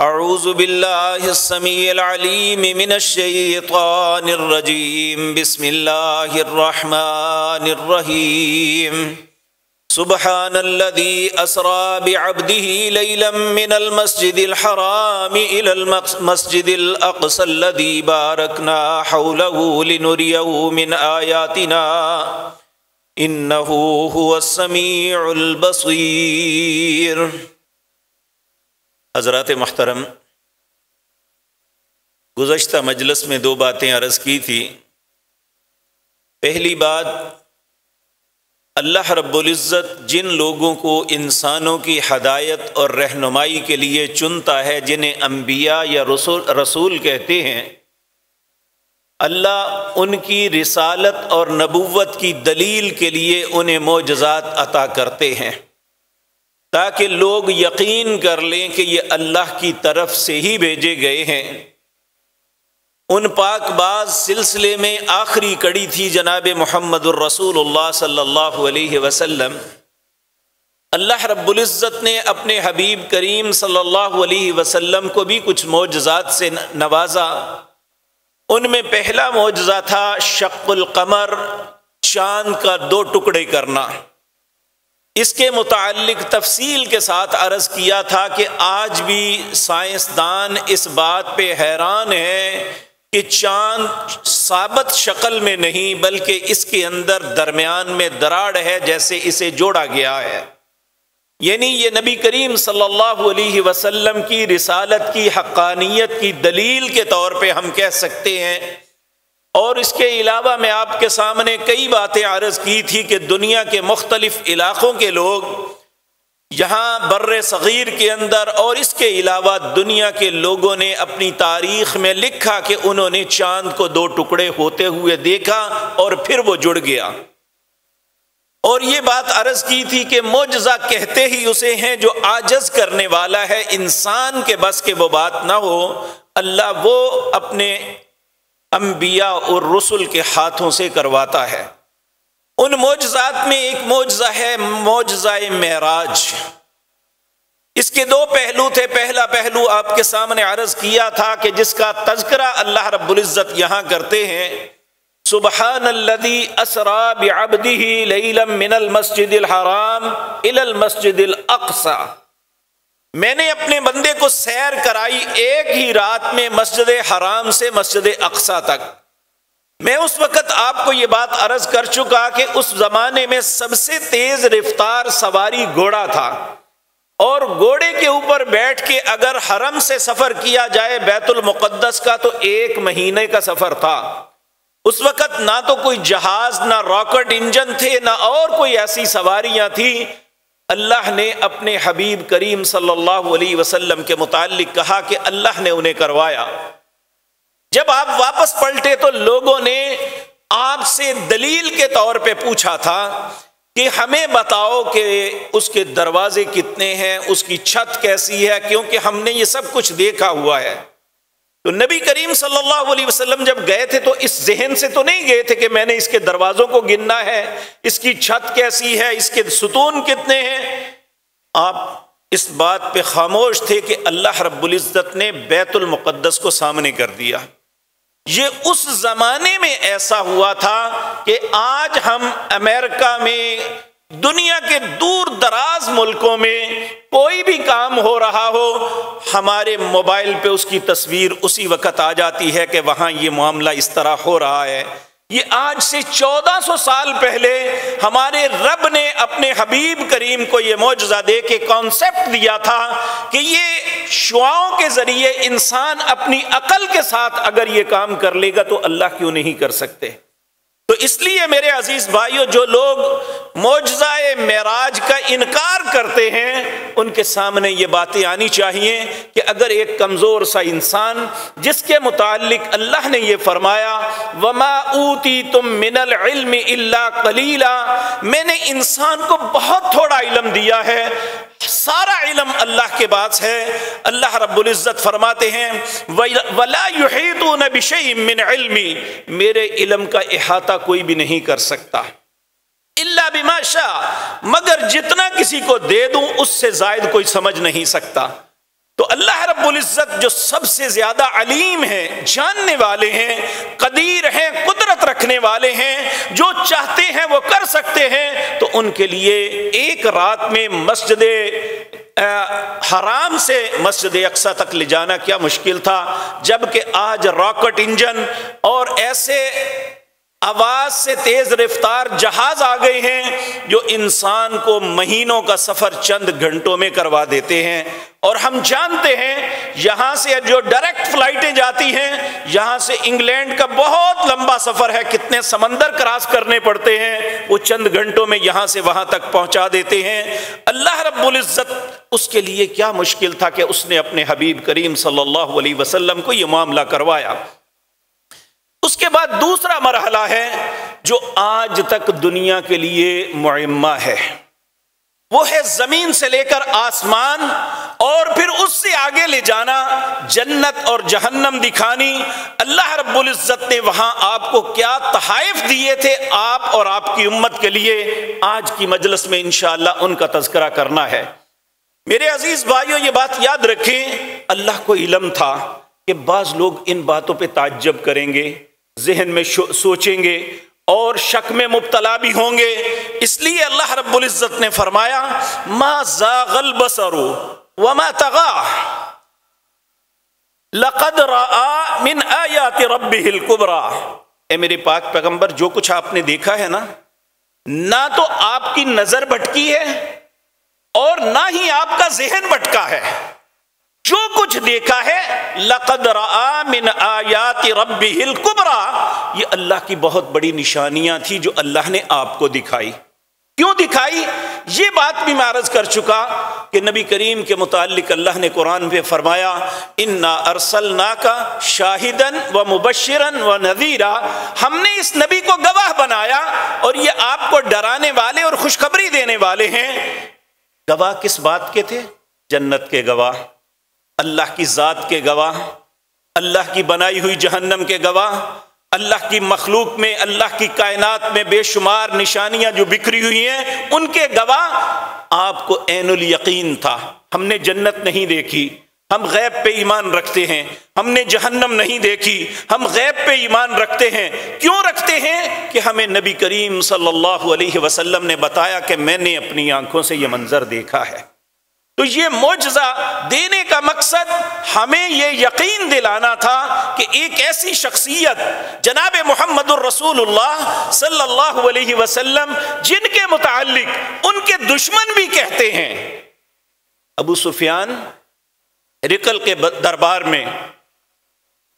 اعوذ باللہ السمیع العلیم من الشیطان الرجیم بسم اللہ الرحمن الرحیم سبحان الذی اسری بعبده لیلا من المسجد الحرام الى المسجد الاقصى الذی بارکنا حوله لنریہ من آیاتنا انہ هو السمیع البصیر۔ حضرات محترم، گزشتہ مجلس میں دو باتیں عرض کی تھی۔ پہلی بات، اللہ رب العزت جن لوگوں کو انسانوں کی ہدایت اور رہنمائی کے لیے چنتا ہے، جنہیں انبیاء یا رسول کہتے ہیں، اللہ ان کی رسالت اور نبوت کی دلیل کے لیے انہیں معجزات عطا کرتے ہیں، تاکہ لوگ یقین کر لیں کہ یہ اللہ کی طرف سے ہی بھیجے گئے ہیں۔ ان پاک باز سلسلے میں آخری کڑی تھی جناب محمد الرسول اللہ صلی اللہ علیہ وسلم۔ اللہ رب العزت نے اپنے حبیب کریم صلی اللہ علیہ وسلم کو بھی کچھ معجزات سے نوازا۔ ان میں پہلا معجزہ تھا شق القمر، چاند کا دو ٹکڑے کرنا۔ اس کے متعلق تفصیل کے ساتھ عرض کیا تھا کہ آج بھی سائنسدان اس بات پہ حیران ہیں کہ چاند ثابت شکل میں نہیں بلکہ اس کے اندر درمیان میں دراڑ ہے، جیسے اسے جوڑا گیا ہے۔ یعنی یہ نبی کریم صلی اللہ علیہ وسلم کی رسالت کی حقانیت کی دلیل کے طور پہ ہم کہہ سکتے ہیں۔ اور اس کے علاوہ میں آپ کے سامنے کئی باتیں عرض کی تھی کہ دنیا کے مختلف علاقوں کے لوگ یہاں بر صغیر کے اندر اور اس کے علاوہ دنیا کے لوگوں نے اپنی تاریخ میں لکھا کہ انہوں نے چاند کو دو ٹکڑے ہوتے ہوئے دیکھا اور پھر وہ جڑ گیا۔ اور یہ بات عرض کی تھی کہ معجزہ کہتے ہی اسے ہیں جو عاجز کرنے والا ہے، انسان کے بس کے وہ بات نہ ہو، اللہ وہ اپنے انبیاء اور رسل کے ہاتھوں سے کرواتا ہے۔ ان معجزات میں ایک معجزہ ہے معجزہ معراج۔ اس کے دو پہلو تھے۔ پہلا پہلو آپ کے سامنے عرض کیا تھا کہ جس کا تذکرہ اللہ رب العزت یہاں کرتے ہیں، سبحان الذی اسری بعبدہ لیلا من المسجد الحرام الی المسجد الاقصی۔ میں نے اپنے بندے کو سیر کرائی ایک ہی رات میں مسجد حرام سے مسجد اقصی تک۔ میں اس وقت آپ کو یہ بات عرض کر چکا کہ اس زمانے میں سب سے تیز رفتار سواری گھوڑا تھا، اور گھوڑے کے اوپر بیٹھ کے اگر حرم سے سفر کیا جائے بیت المقدس کا تو 1 مہینے کا سفر تھا۔ اس وقت نہ تو کوئی جہاز، نہ راکٹ انجن تھے، نہ اور کوئی ایسی سواریاں تھیں۔ اللہ نے اپنے حبیب کریم صلی اللہ علیہ وسلم کے متعلق کہا کہ اللہ نے انہیں کروایا۔ جب آپ واپس پلٹے تو لوگوں نے آپ سے دلیل کے طور پہ پوچھا تھا کہ ہمیں بتاؤ کہ اس کے دروازے کتنے ہیں، اس کی چھت کیسی ہے، کیونکہ ہم نے یہ سب کچھ دیکھا ہوا ہے۔ تو نبی کریم صلی اللہ علیہ وسلم جب گئے تھے تو اس ذہن سے تو نہیں گئے تھے کہ میں نے اس کے دروازوں کو گننا ہے، اس کی چھت کیسی ہے، اس کے ستون کتنے ہیں۔ آپ اس بات پہ خاموش تھے کہ اللہ رب العزت نے بیت المقدس کو سامنے کر دیا۔ یہ اس زمانے میں ایسا ہوا تھا کہ آج ہم امریکہ میں، دنیا کے دور دراز ملکوں میں کوئی بھی کام ہو رہا ہو، ہمارے موبائل پہ اس کی تصویر اسی وقت آ جاتی ہے کہ وہاں یہ معاملہ اس طرح ہو رہا ہے۔ یہ آج سے 1400 سال پہلے ہمارے رب نے اپنے حبیب کریم کو یہ معجزہ دے کے کانسیپٹ دیا تھا کہ یہ شعاؤں کے ذریعے انسان اپنی عقل کے ساتھ اگر یہ کام کر لے گا تو اللہ کیوں نہیں کر سکتے۔ تو اس لیے میرے عزیز بھائیو، جو لوگ معجزہ معراج کا انکار کرتے ہیں ان کے سامنے یہ باتیں آنی چاہیے کہ اگر ایک کمزور سا انسان جس کے متعلق اللہ نے یہ فرمایا وَمَا أُوتِيتُم مِّنَ الْعِلْمِ إِلَّا قَلِيلًا، میں نے انسان کو بہت تھوڑا علم دیا ہے، سارا علم اللہ کے پاس ہے۔ اللہ رب العزت فرماتے ہیں وَلَا يُحِيطُونَ بِشَيْءٍ مِّنْ عِلْمِي، میرے علم کا احاطہ کوئی بھی نہیں کر سکتا، الا بما شاء، مگر جتنا کسی کو دے دوں اس سے زائد کوئی سمجھ نہیں سکتا۔ تو اللہ رب رب العزت جو سب سے زیادہ علیم ہے، جاننے والے ہیں، قدیر ہیں، قدرت رکھنے والے ہیں، جو چاہتے ہیں وہ کر سکتے ہیں، تو ان کے لیے ایک رات میں مسجد حرام سے مسجد اقصی تک لے جانا کیا مشکل تھا، جبکہ آج راکٹ انجن اور ایسے آواز سے تیز رفتار جہاز آ گئے ہیں جو انسان کو مہینوں کا سفر چند گھنٹوں میں کروا دیتے ہیں۔ اور ہم جانتے ہیں یہاں سے جو ڈائریکٹ فلائٹیں جاتی ہیں، یہاں سے انگلینڈ کا بہت لمبا سفر ہے، کتنے سمندر کراس کرنے پڑتے ہیں، وہ چند گھنٹوں میں یہاں سے وہاں تک پہنچا دیتے ہیں۔ اللہ رب العزت اس کے لیے کیا مشکل تھا کہ اس نے اپنے حبیب کریم صلی اللہ علیہ وسلم کو یہ معاملہ کروایا۔ اس کے بعد دوسرا مرحلہ ہے جو آج تک دنیا کے لیے معمہ ہے، وہ ہے زمین سے لے کر آسمان اور پھر اس سے آگے لے جانا، جنت اور جہنم دکھانی۔ اللہ رب العزت نے وہاں آپ کو کیا تحائف دیے تھے آپ اور آپ کی امت کے لیے، آج کی مجلس میں انشاءاللہ ان کا تذکرہ کرنا ہے۔ میرے عزیز بھائیوں، یہ بات یاد رکھیں، اللہ کو علم تھا کہ بعض لوگ ان باتوں پہ تعجب کریں گے، ذہن میں سوچیں گے اور شک میں مبتلا بھی ہوں گے، اس لیے اللہ رب العزت نے فرمایا ما زاغ البصر وما طغى لقد رأى من آیات ربه الكبرى۔ اے میرے پاک پیغمبر، جو کچھ آپ نے دیکھا ہے نا، نہ تو آپ کی نظر بھٹکی ہے اور نہ ہی آپ کا ذہن بھٹکا ہے، جو کچھ دیکھا ہے لقد رأى من آیات ربه الكبرى، یہ اللہ کی بہت بڑی نشانیاں تھی جو اللہ نے آپ کو دکھائی۔ کیوں دکھائی؟ یہ بات بھی میں عرض کر چکا کہ نبی کریم کے متعلق اللہ نے قرآن میں فرمایا انا ارسلناک شاہدا ومبشرا ونذیرا، ہم نے اس نبی کو گواہ بنایا اور یہ آپ کو ڈرانے والے اور خوشخبری دینے والے ہیں۔ گواہ کس بات کے تھے؟ جنت کے گواہ، اللہ کی ذات کے گواہ، اللہ کی بنائی ہوئی جہنم کے گواہ، اللہ کی مخلوق میں، اللہ کی کائنات میں بے شمار نشانیاں جو بکھری ہوئی ہیں ان کے گواہ۔ آپ کو عین الیقین تھا، ہم نے جنت نہیں دیکھی، ہم غیب پہ ایمان رکھتے ہیں، ہم نے جہنم نہیں دیکھی، ہم غیب پہ ایمان رکھتے ہیں۔ کیوں رکھتے ہیں؟ کہ ہمیں نبی کریم صلی اللہ علیہ وسلم نے بتایا کہ میں نے اپنی آنکھوں سے یہ منظر دیکھا ہے۔ تو یہ معجزہ دینے کا مقصد ہمیں یہ یقین دلانا تھا کہ ایک ایسی شخصیت جناب محمد الرسول اللہ صلی اللہ علیہ وسلم جن کے متعلق ان کے دشمن بھی کہتے ہیں، ابو سفیان ہرقل کے دربار میں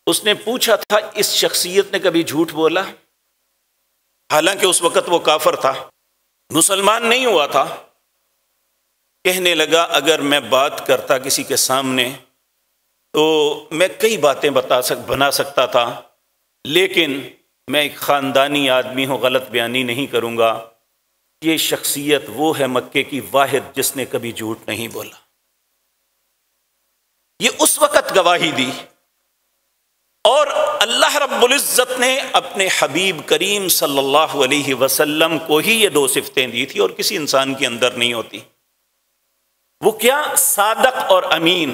اس نے پوچھا تھا اس شخصیت نے کبھی جھوٹ بولا؟ حالانکہ اس وقت وہ کافر تھا، مسلمان نہیں ہوا تھا۔ کہنے لگا اگر میں بات کرتا کسی کے سامنے تو میں کئی باتیں بنا سکتا تھا، لیکن میں ایک خاندانی آدمی ہوں، غلط بیانی نہیں کروں گا۔ یہ شخصیت وہ ہے مکے کی واحد جس نے کبھی جھوٹ نہیں بولا۔ یہ اس وقت گواہی دی اور اللہ رب العزت نے اپنے حبیب کریم صلی اللہ علیہ وسلم کو ہی یہ دو صفتیں دی تھی اور کسی انسان کے اندر نہیں ہوتی۔ وہ کیا؟ صادق اور امین،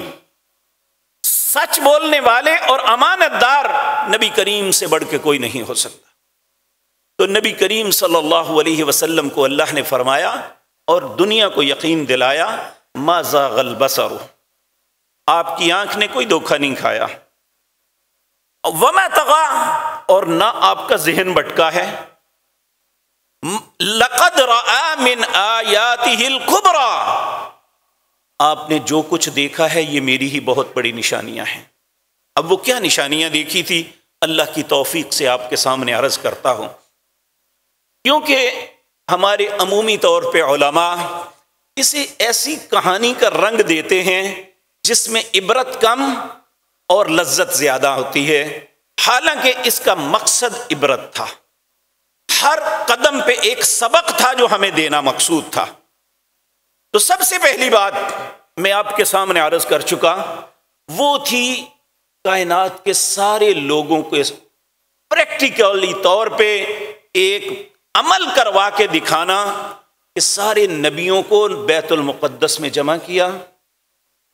سچ بولنے والے اور امانت دار نبی کریم سے بڑھ کے کوئی نہیں ہو سکتا۔ تو نبی کریم صلی اللہ علیہ وسلم کو اللہ نے فرمایا اور دنیا کو یقین دلایا ما زاغ البصر، آپ کی آنکھ نے کوئی دھوکہ نہیں کھایا، وما طغى، اور نہ آپ کا ذہن بھٹکا ہے، لقد رأى من آیاته الكبرى، آپ نے جو کچھ دیکھا ہے یہ میری ہی بہت بڑی نشانیاں ہیں۔ اب وہ کیا نشانیاں دیکھی تھی اللہ کی توفیق سے آپ کے سامنے عرض کرتا ہوں، کیونکہ ہمارے عمومی طور پہ علماء اسے ایسی کہانی کا رنگ دیتے ہیں جس میں عبرت کم اور لذت زیادہ ہوتی ہے، حالانکہ اس کا مقصد عبرت تھا، ہر قدم پہ ایک سبق تھا جو ہمیں دینا مقصود تھا۔ تو سب سے پہلی بات میں آپ کے سامنے عرض کر چکا، وہ تھی کائنات کے سارے لوگوں کو پریکٹیکلی طور پہ ایک عمل کروا کے دکھانا کہ سارے نبیوں کو بیت المقدس میں جمع کیا،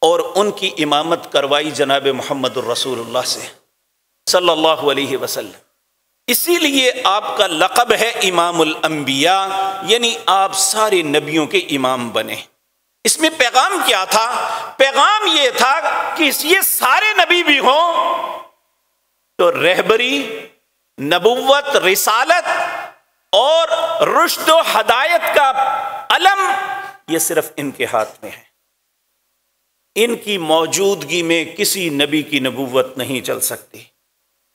اور ان کی امامت کروائی جناب محمد الرسول اللہ سے صلی اللہ علیہ وسلم۔ اسی لیے آپ کا لقب ہے امام الانبیاء، یعنی آپ سارے نبیوں کے امام بنے۔ اس میں پیغام کیا تھا؟ پیغام یہ تھا کہ یہ سارے نبی بھی ہوں تو رہبری، نبوت، رسالت اور رشد و ہدایت کا علم یہ صرف ان کے ہاتھ میں ہے۔ ان کی موجودگی میں کسی نبی کی نبوت نہیں چل سکتی،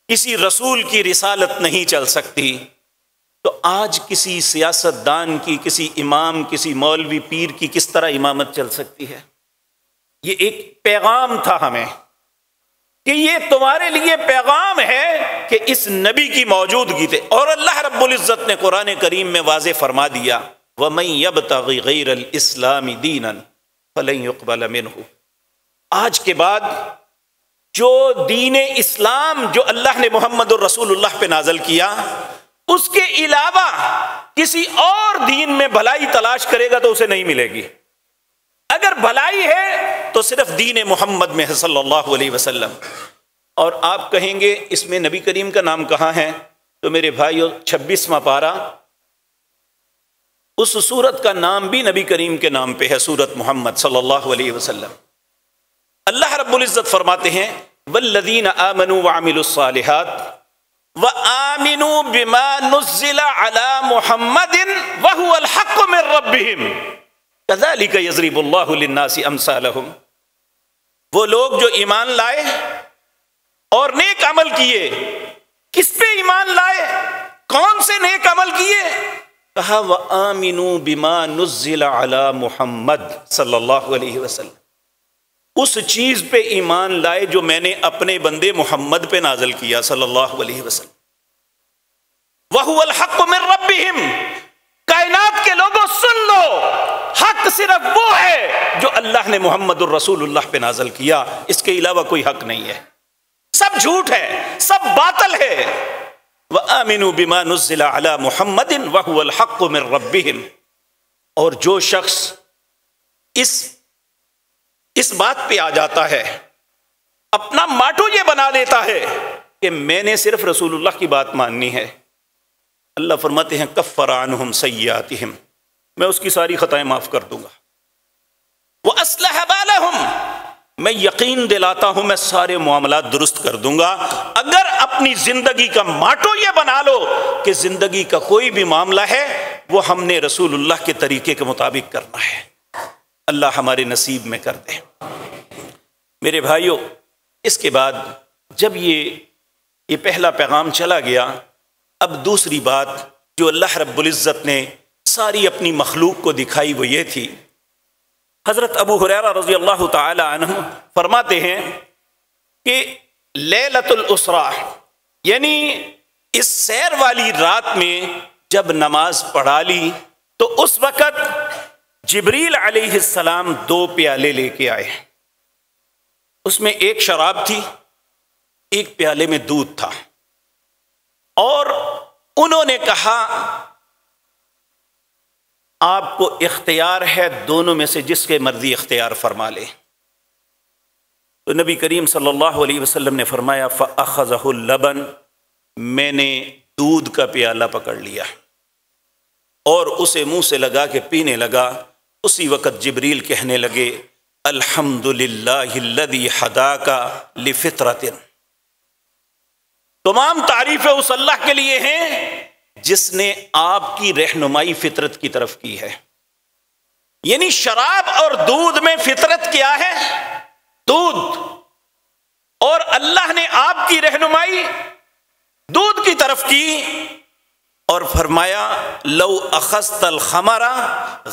کسی رسول کی رسالت نہیں چل سکتی۔ تو آج کسی سیاست دان کی، کسی امام، کسی مولوی پیر کی کس طرح امامت چل سکتی ہے؟ یہ ایک پیغام تھا ہمیں کہ یہ تمہارے لیے پیغام ہے کہ اس نبی کی موجودگی تھے۔ اور اللہ رب العزت نے قرآن کریم میں واضح فرما دیا وَمَن يَبْتَغِ غَيْرَ الْإِسْلَامِ دِينًا فَلَن يُقْبَلَ مِنْهُ۔ آج کے بعد جو دین اسلام جو اللہ نے محمد الرسول اللہ پہ نازل کیا، اس کے علاوہ کسی اور دین میں بھلائی تلاش کرے گا تو اسے نہیں ملے گی۔ اگر بھلائی ہے تو صرف دین محمد میں ہے صلی اللہ علیہ وسلم۔ اور آپ کہیں گے اس میں نبی کریم کا نام کہاں ہے؟ تو میرے بھائیو 26واں پارہ، اس سورت کا نام بھی نبی کریم کے نام پہ ہے، سورت محمد صلی اللہ علیہ وسلم۔ اللہ رب العزت فرماتے ہیں والذین آمنوا وعملوا الصالحات وآمنوا بما نزل على محمد وهو الحق من ربهم كذلك يضرب الله للناس امثالهم۔ وہ لوگ جو ایمان لائے اور نیک عمل کیے۔ کس پہ ایمان لائے؟ کون سے نیک عمل کیے؟ کہا وآمنوا بما نزل على محمد صلی اللہ علیہ وسلم، اس چیز پہ ایمان لائے جو میں نے اپنے بندے محمد پہ نازل کیا صلی اللہ علیہ وسلم۔ وَهُوَ الْحَقُّ مِن رَّبِّهِمْ، کائنات کے لوگوں سن لو، حق صرف وہ ہے جو اللہ نے محمد الرسول اللہ پہ نازل کیا، اس کے علاوہ کوئی حق نہیں ہے، سب جھوٹ ہے، سب باطل ہے۔ وَآمِنُوا بِمَا نُزِّلَ عَلَى مُحَمَّدٍ وَهُوَ الْحَقُّ مِن رَّبِّهِمْ۔ اور جو شخص اس بات پہ آ جاتا ہے، اپنا ماٹو یہ بنا لیتا ہے کہ میں نے صرف رسول اللہ کی بات ماننی ہے، اللہ فرماتے ہیں کفر عنہم سیئاتہم، میں اس کی ساری خطائیں معاف کر دوں گا۔ وَأَصْلَحَ بَالَهُمْ، میں یقین دلاتا ہوں میں سارے معاملات درست کر دوں گا۔ اگر اپنی زندگی کا ماٹو یہ بنا لو کہ زندگی کا کوئی بھی معاملہ ہے وہ ہم نے رسول اللہ کے طریقے کے مطابق کرنا ہے، اللہ ہمارے نصیب میں کر دے۔ میرے بھائیوں، اس کے بعد جب یہ پہلا پیغام چلا گیا، اب دوسری بات جو اللہ رب العزت نے ساری اپنی مخلوق کو دکھائی وہ یہ تھی۔ حضرت ابو ہریرہ رضی اللہ تعالی عنہ فرماتے ہیں کہ لیلۃ الاسرا، یعنی اس سیر والی رات میں جب نماز پڑھا لی تو اس وقت جبریل علیہ السلام 2 پیالے لے کے آئے، اس میں ایک شراب تھی، ایک پیالے میں دودھ تھا، اور انہوں نے کہا آپ کو اختیار ہے دونوں میں سے جس کے مرضی اختیار فرما لے۔ تو نبی کریم صلی اللہ علیہ وسلم نے فرمایا فَأَخَذَهُ اللَّبَنَ، میں نے دودھ کا پیالہ پکڑ لیا اور اسے منہ سے لگا کے پینے لگا۔ اسی وقت جبریل کہنے لگے الحمدللہ الذی ہداک لفطرۃ، تمام تعریفیں اس اللہ کے لیے ہیں جس نے آپ کی رہنمائی فطرت کی طرف کی ہے۔ یعنی شراب اور دودھ میں فطرت کیا ہے؟ دودھ، اور اللہ نے آپ کی رہنمائی دودھ کی طرف کی اور فرمایا لو اخذت الخمر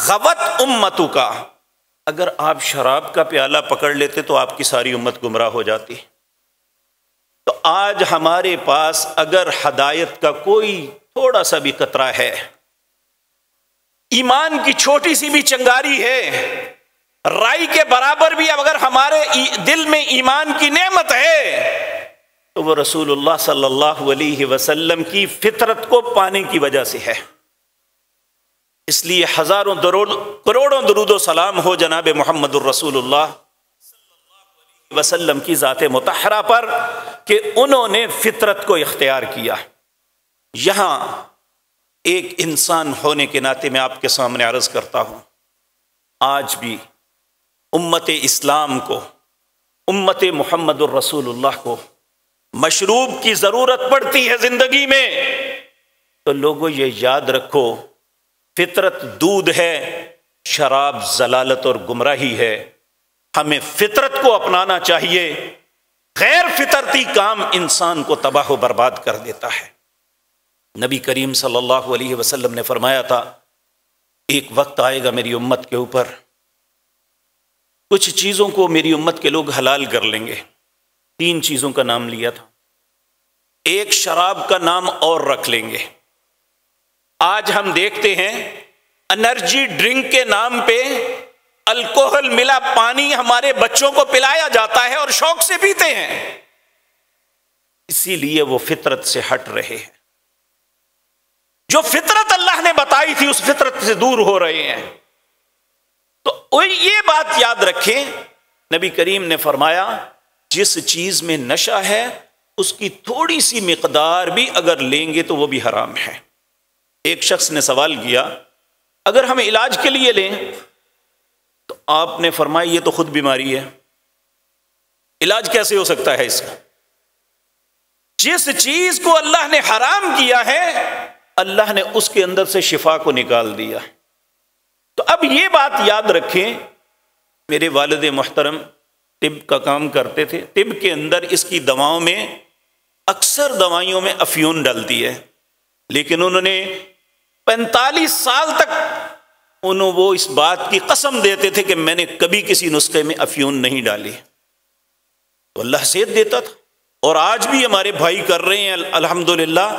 غوت امتک، اگر آپ شراب کا پیالہ پکڑ لیتے تو آپ کی ساری امت گمراہ ہو جاتی۔ تو آج ہمارے پاس اگر ہدایت کا کوئی تھوڑا سا بھی قطرہ ہے، ایمان کی چھوٹی سی بھی چنگاری ہے، رائی کے برابر بھی اگر ہمارے دل میں ایمان کی نعمت ہے تو وہ رسول اللہ صلی اللہ علیہ وسلم کی فطرت کو پانے کی وجہ سے ہے۔ اس لیے ہزاروں کروڑوں درود و سلام ہو جناب محمد الرسول اللہ وسلم کی ذات مطہرہ پر کہ انہوں نے فطرت کو اختیار کیا۔ یہاں ایک انسان ہونے کے ناطے میں آپ کے سامنے عرض کرتا ہوں، آج بھی امت اسلام کو، امت محمد الرسول اللہ کو مشروب کی ضرورت پڑتی ہے زندگی میں، تو لوگوں یہ یاد رکھو، فطرت دودھ ہے، شراب ضلالت اور گمراہی ہے۔ ہمیں فطرت کو اپنانا چاہیے، غیر فطرتی کام انسان کو تباہ و برباد کر دیتا ہے۔ نبی کریم صلی اللہ علیہ وسلم نے فرمایا تھا، ایک وقت آئے گا میری امت کے اوپر، کچھ چیزوں کو میری امت کے لوگ حلال کر لیں گے۔ 3 چیزوں کا نام لیا تھا، ایک شراب کا نام اور رکھ لیں گے۔ آج ہم دیکھتے ہیں انرجی ڈرنک کے نام پہ الکوہل ملا پانی ہمارے بچوں کو پلایا جاتا ہے اور شوق سے پیتے ہیں، اسی لیے وہ فطرت سے ہٹ رہے ہیں۔ جو فطرت اللہ نے بتائی تھی اس فطرت سے دور ہو رہے ہیں۔ تو یہ بات یاد رکھیں، نبی کریم نے فرمایا جس چیز میں نشہ ہے اس کی تھوڑی سی مقدار بھی اگر لیں گے تو وہ بھی حرام ہے۔ ایک شخص نے سوال کیا، اگر ہم علاج کے لیے لیں تو آپ نے فرمایا یہ تو خود بیماری ہے، علاج کیسے ہو سکتا ہے اس کا؟ جس چیز کو اللہ نے حرام کیا ہے اللہ نے اس کے اندر سے شفا کو نکال دیا۔ تو اب یہ بات یاد رکھیں، میرے والد محترم طب کا کام کرتے تھے، طب کے اندر اس کی دواؤں میں اکثر دوائیوں میں افیون ڈلتی ہے، لیکن انہوں نے 45 سال تک وہ اس بات کی قسم دیتے تھے کہ میں نے کبھی کسی نسخے میں افیون نہیں ڈالی، تو اللہ صحت دیتا تھا۔ اور آج بھی ہمارے بھائی کر رہے ہیں الحمدللہ،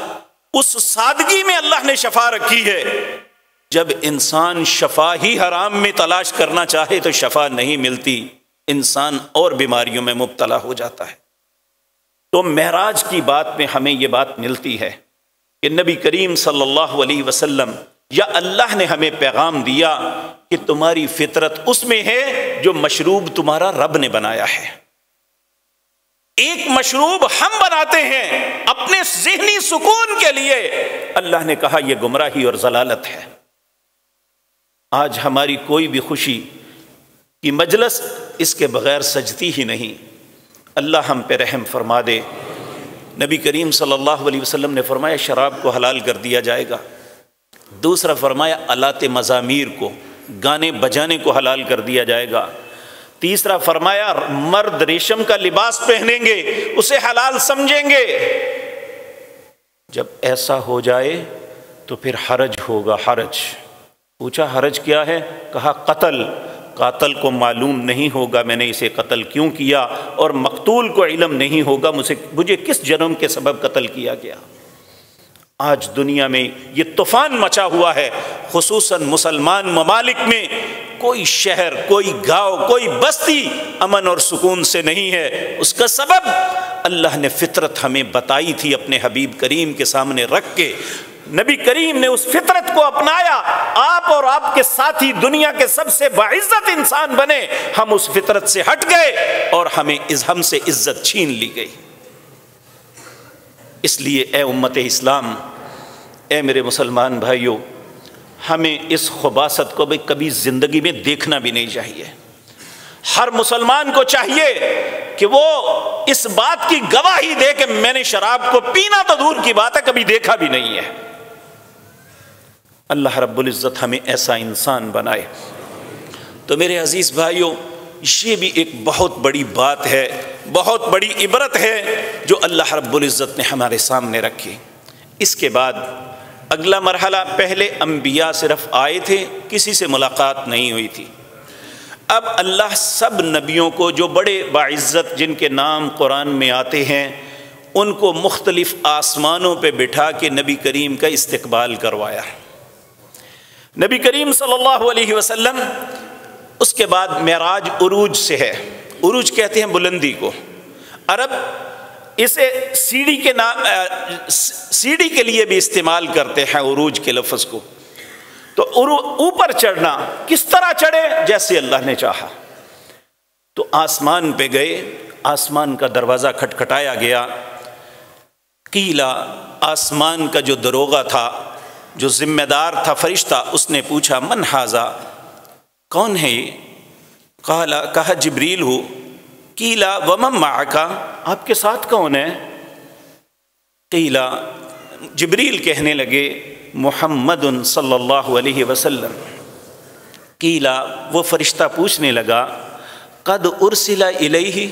اس سادگی میں اللہ نے شفا رکھی ہے۔ جب انسان شفا ہی حرام میں تلاش کرنا چاہے تو شفا نہیں ملتی، انسان اور بیماریوں میں مبتلا ہو جاتا ہے۔ تو معراج کی بات میں ہمیں یہ بات ملتی ہے کہ نبی کریم صلی اللہ علیہ وسلم یا اللہ نے ہمیں پیغام دیا کہ تمہاری فطرت اس میں ہے جو مشروب تمہارا رب نے بنایا ہے۔ ایک مشروب ہم بناتے ہیں اپنے ذہنی سکون کے لیے، اللہ نے کہا یہ گمراہی اور ضلالت ہے۔ آج ہماری کوئی بھی خوشی کی مجلس اس کے بغیر سجتی ہی نہیں۔ اللہ ہم پہ رحم فرما دے۔ نبی کریم صلی اللہ علیہ وسلم نے فرمایا شراب کو حلال کر دیا جائے گا۔ دوسرا فرمایا آلات مزامیر کو، گانے بجانے کو حلال کر دیا جائے گا۔ تیسرا فرمایا مرد ریشم کا لباس پہنیں گے، اسے حلال سمجھیں گے۔ جب ایسا ہو جائے تو پھر حرج ہوگا۔ حرج پوچھا حرج کیا ہے؟ کہا قتل، قاتل کو معلوم نہیں ہوگا میں نے اسے قتل کیوں کیا، اور مقتول کو علم نہیں ہوگا مجھے کس جرم کے سبب قتل کیا گیا۔ آج دنیا میں یہ طوفان مچا ہوا ہے، خصوصاً مسلمان ممالک میں کوئی شہر، کوئی گاؤں، کوئی بستی امن اور سکون سے نہیں ہے۔ اس کا سبب اللہ نے فطرت ہمیں بتائی تھی اپنے حبیب کریم کے سامنے رکھ کے، نبی کریم نے اس فطرت کو اپنایا، آپ اور آپ کے ساتھی دنیا کے سب سے باعزت انسان بنے، ہم اس فطرت سے ہٹ گئے اور ہم سے عزت چھین لی گئی۔ اس لیے اے امت اسلام، اے میرے مسلمان بھائیوں، ہمیں اس خباثت کو بھی کبھی زندگی میں دیکھنا بھی نہیں چاہیے۔ ہر مسلمان کو چاہیے کہ وہ اس بات کی گواہی دے کہ میں نے شراب کو پینا تو دور کی بات ہے کبھی دیکھا بھی نہیں ہے۔ اللہ رب العزت ہمیں ایسا انسان بنائے۔ تو میرے عزیز بھائیوں، یہ بھی ایک بہت بڑی بات ہے، بہت بڑی عبرت ہے جو اللہ رب العزت نے ہمارے سامنے رکھی۔ اس کے بعد اگلا مرحلہ، پہلے انبیاء صرف آئے تھے، کسی سے ملاقات نہیں ہوئی تھی۔ اب اللہ سب نبیوں کو جو بڑے باعزت جن کے نام قرآن میں آتے ہیں ان کو مختلف آسمانوں پہ بٹھا کے نبی کریم کا استقبال کروایا۔ نبی کریم صلی اللہ علیہ وسلم اس کے بعد معراج عروج سے ہے، عروج کہتے ہیں بلندی کو، عرب اسے سیڑھی کے لیے بھی استعمال کرتے ہیں عروج کے لفظ کو۔ تو اوپر چڑھنا، کس طرح چڑھے؟ جیسے اللہ نے چاہا۔ تو آسمان پہ گئے، آسمان کا دروازہ کھٹکھٹایا گیا۔ قیلا، آسمان کا جو دروغہ تھا، جو ذمہ دار تھا فرشتہ، اس نے پوچھا من ھذا، کون ہے یہ؟ کہا جبریل ہو۔ قیلا ومن معک، آپ کے ساتھ کون ہے؟ قیلا، جبریل کہنے لگے محمد صلی اللہ علیہ وسلم۔ قیلا، وہ فرشتہ پوچھنے لگا قد ارسل الیہ،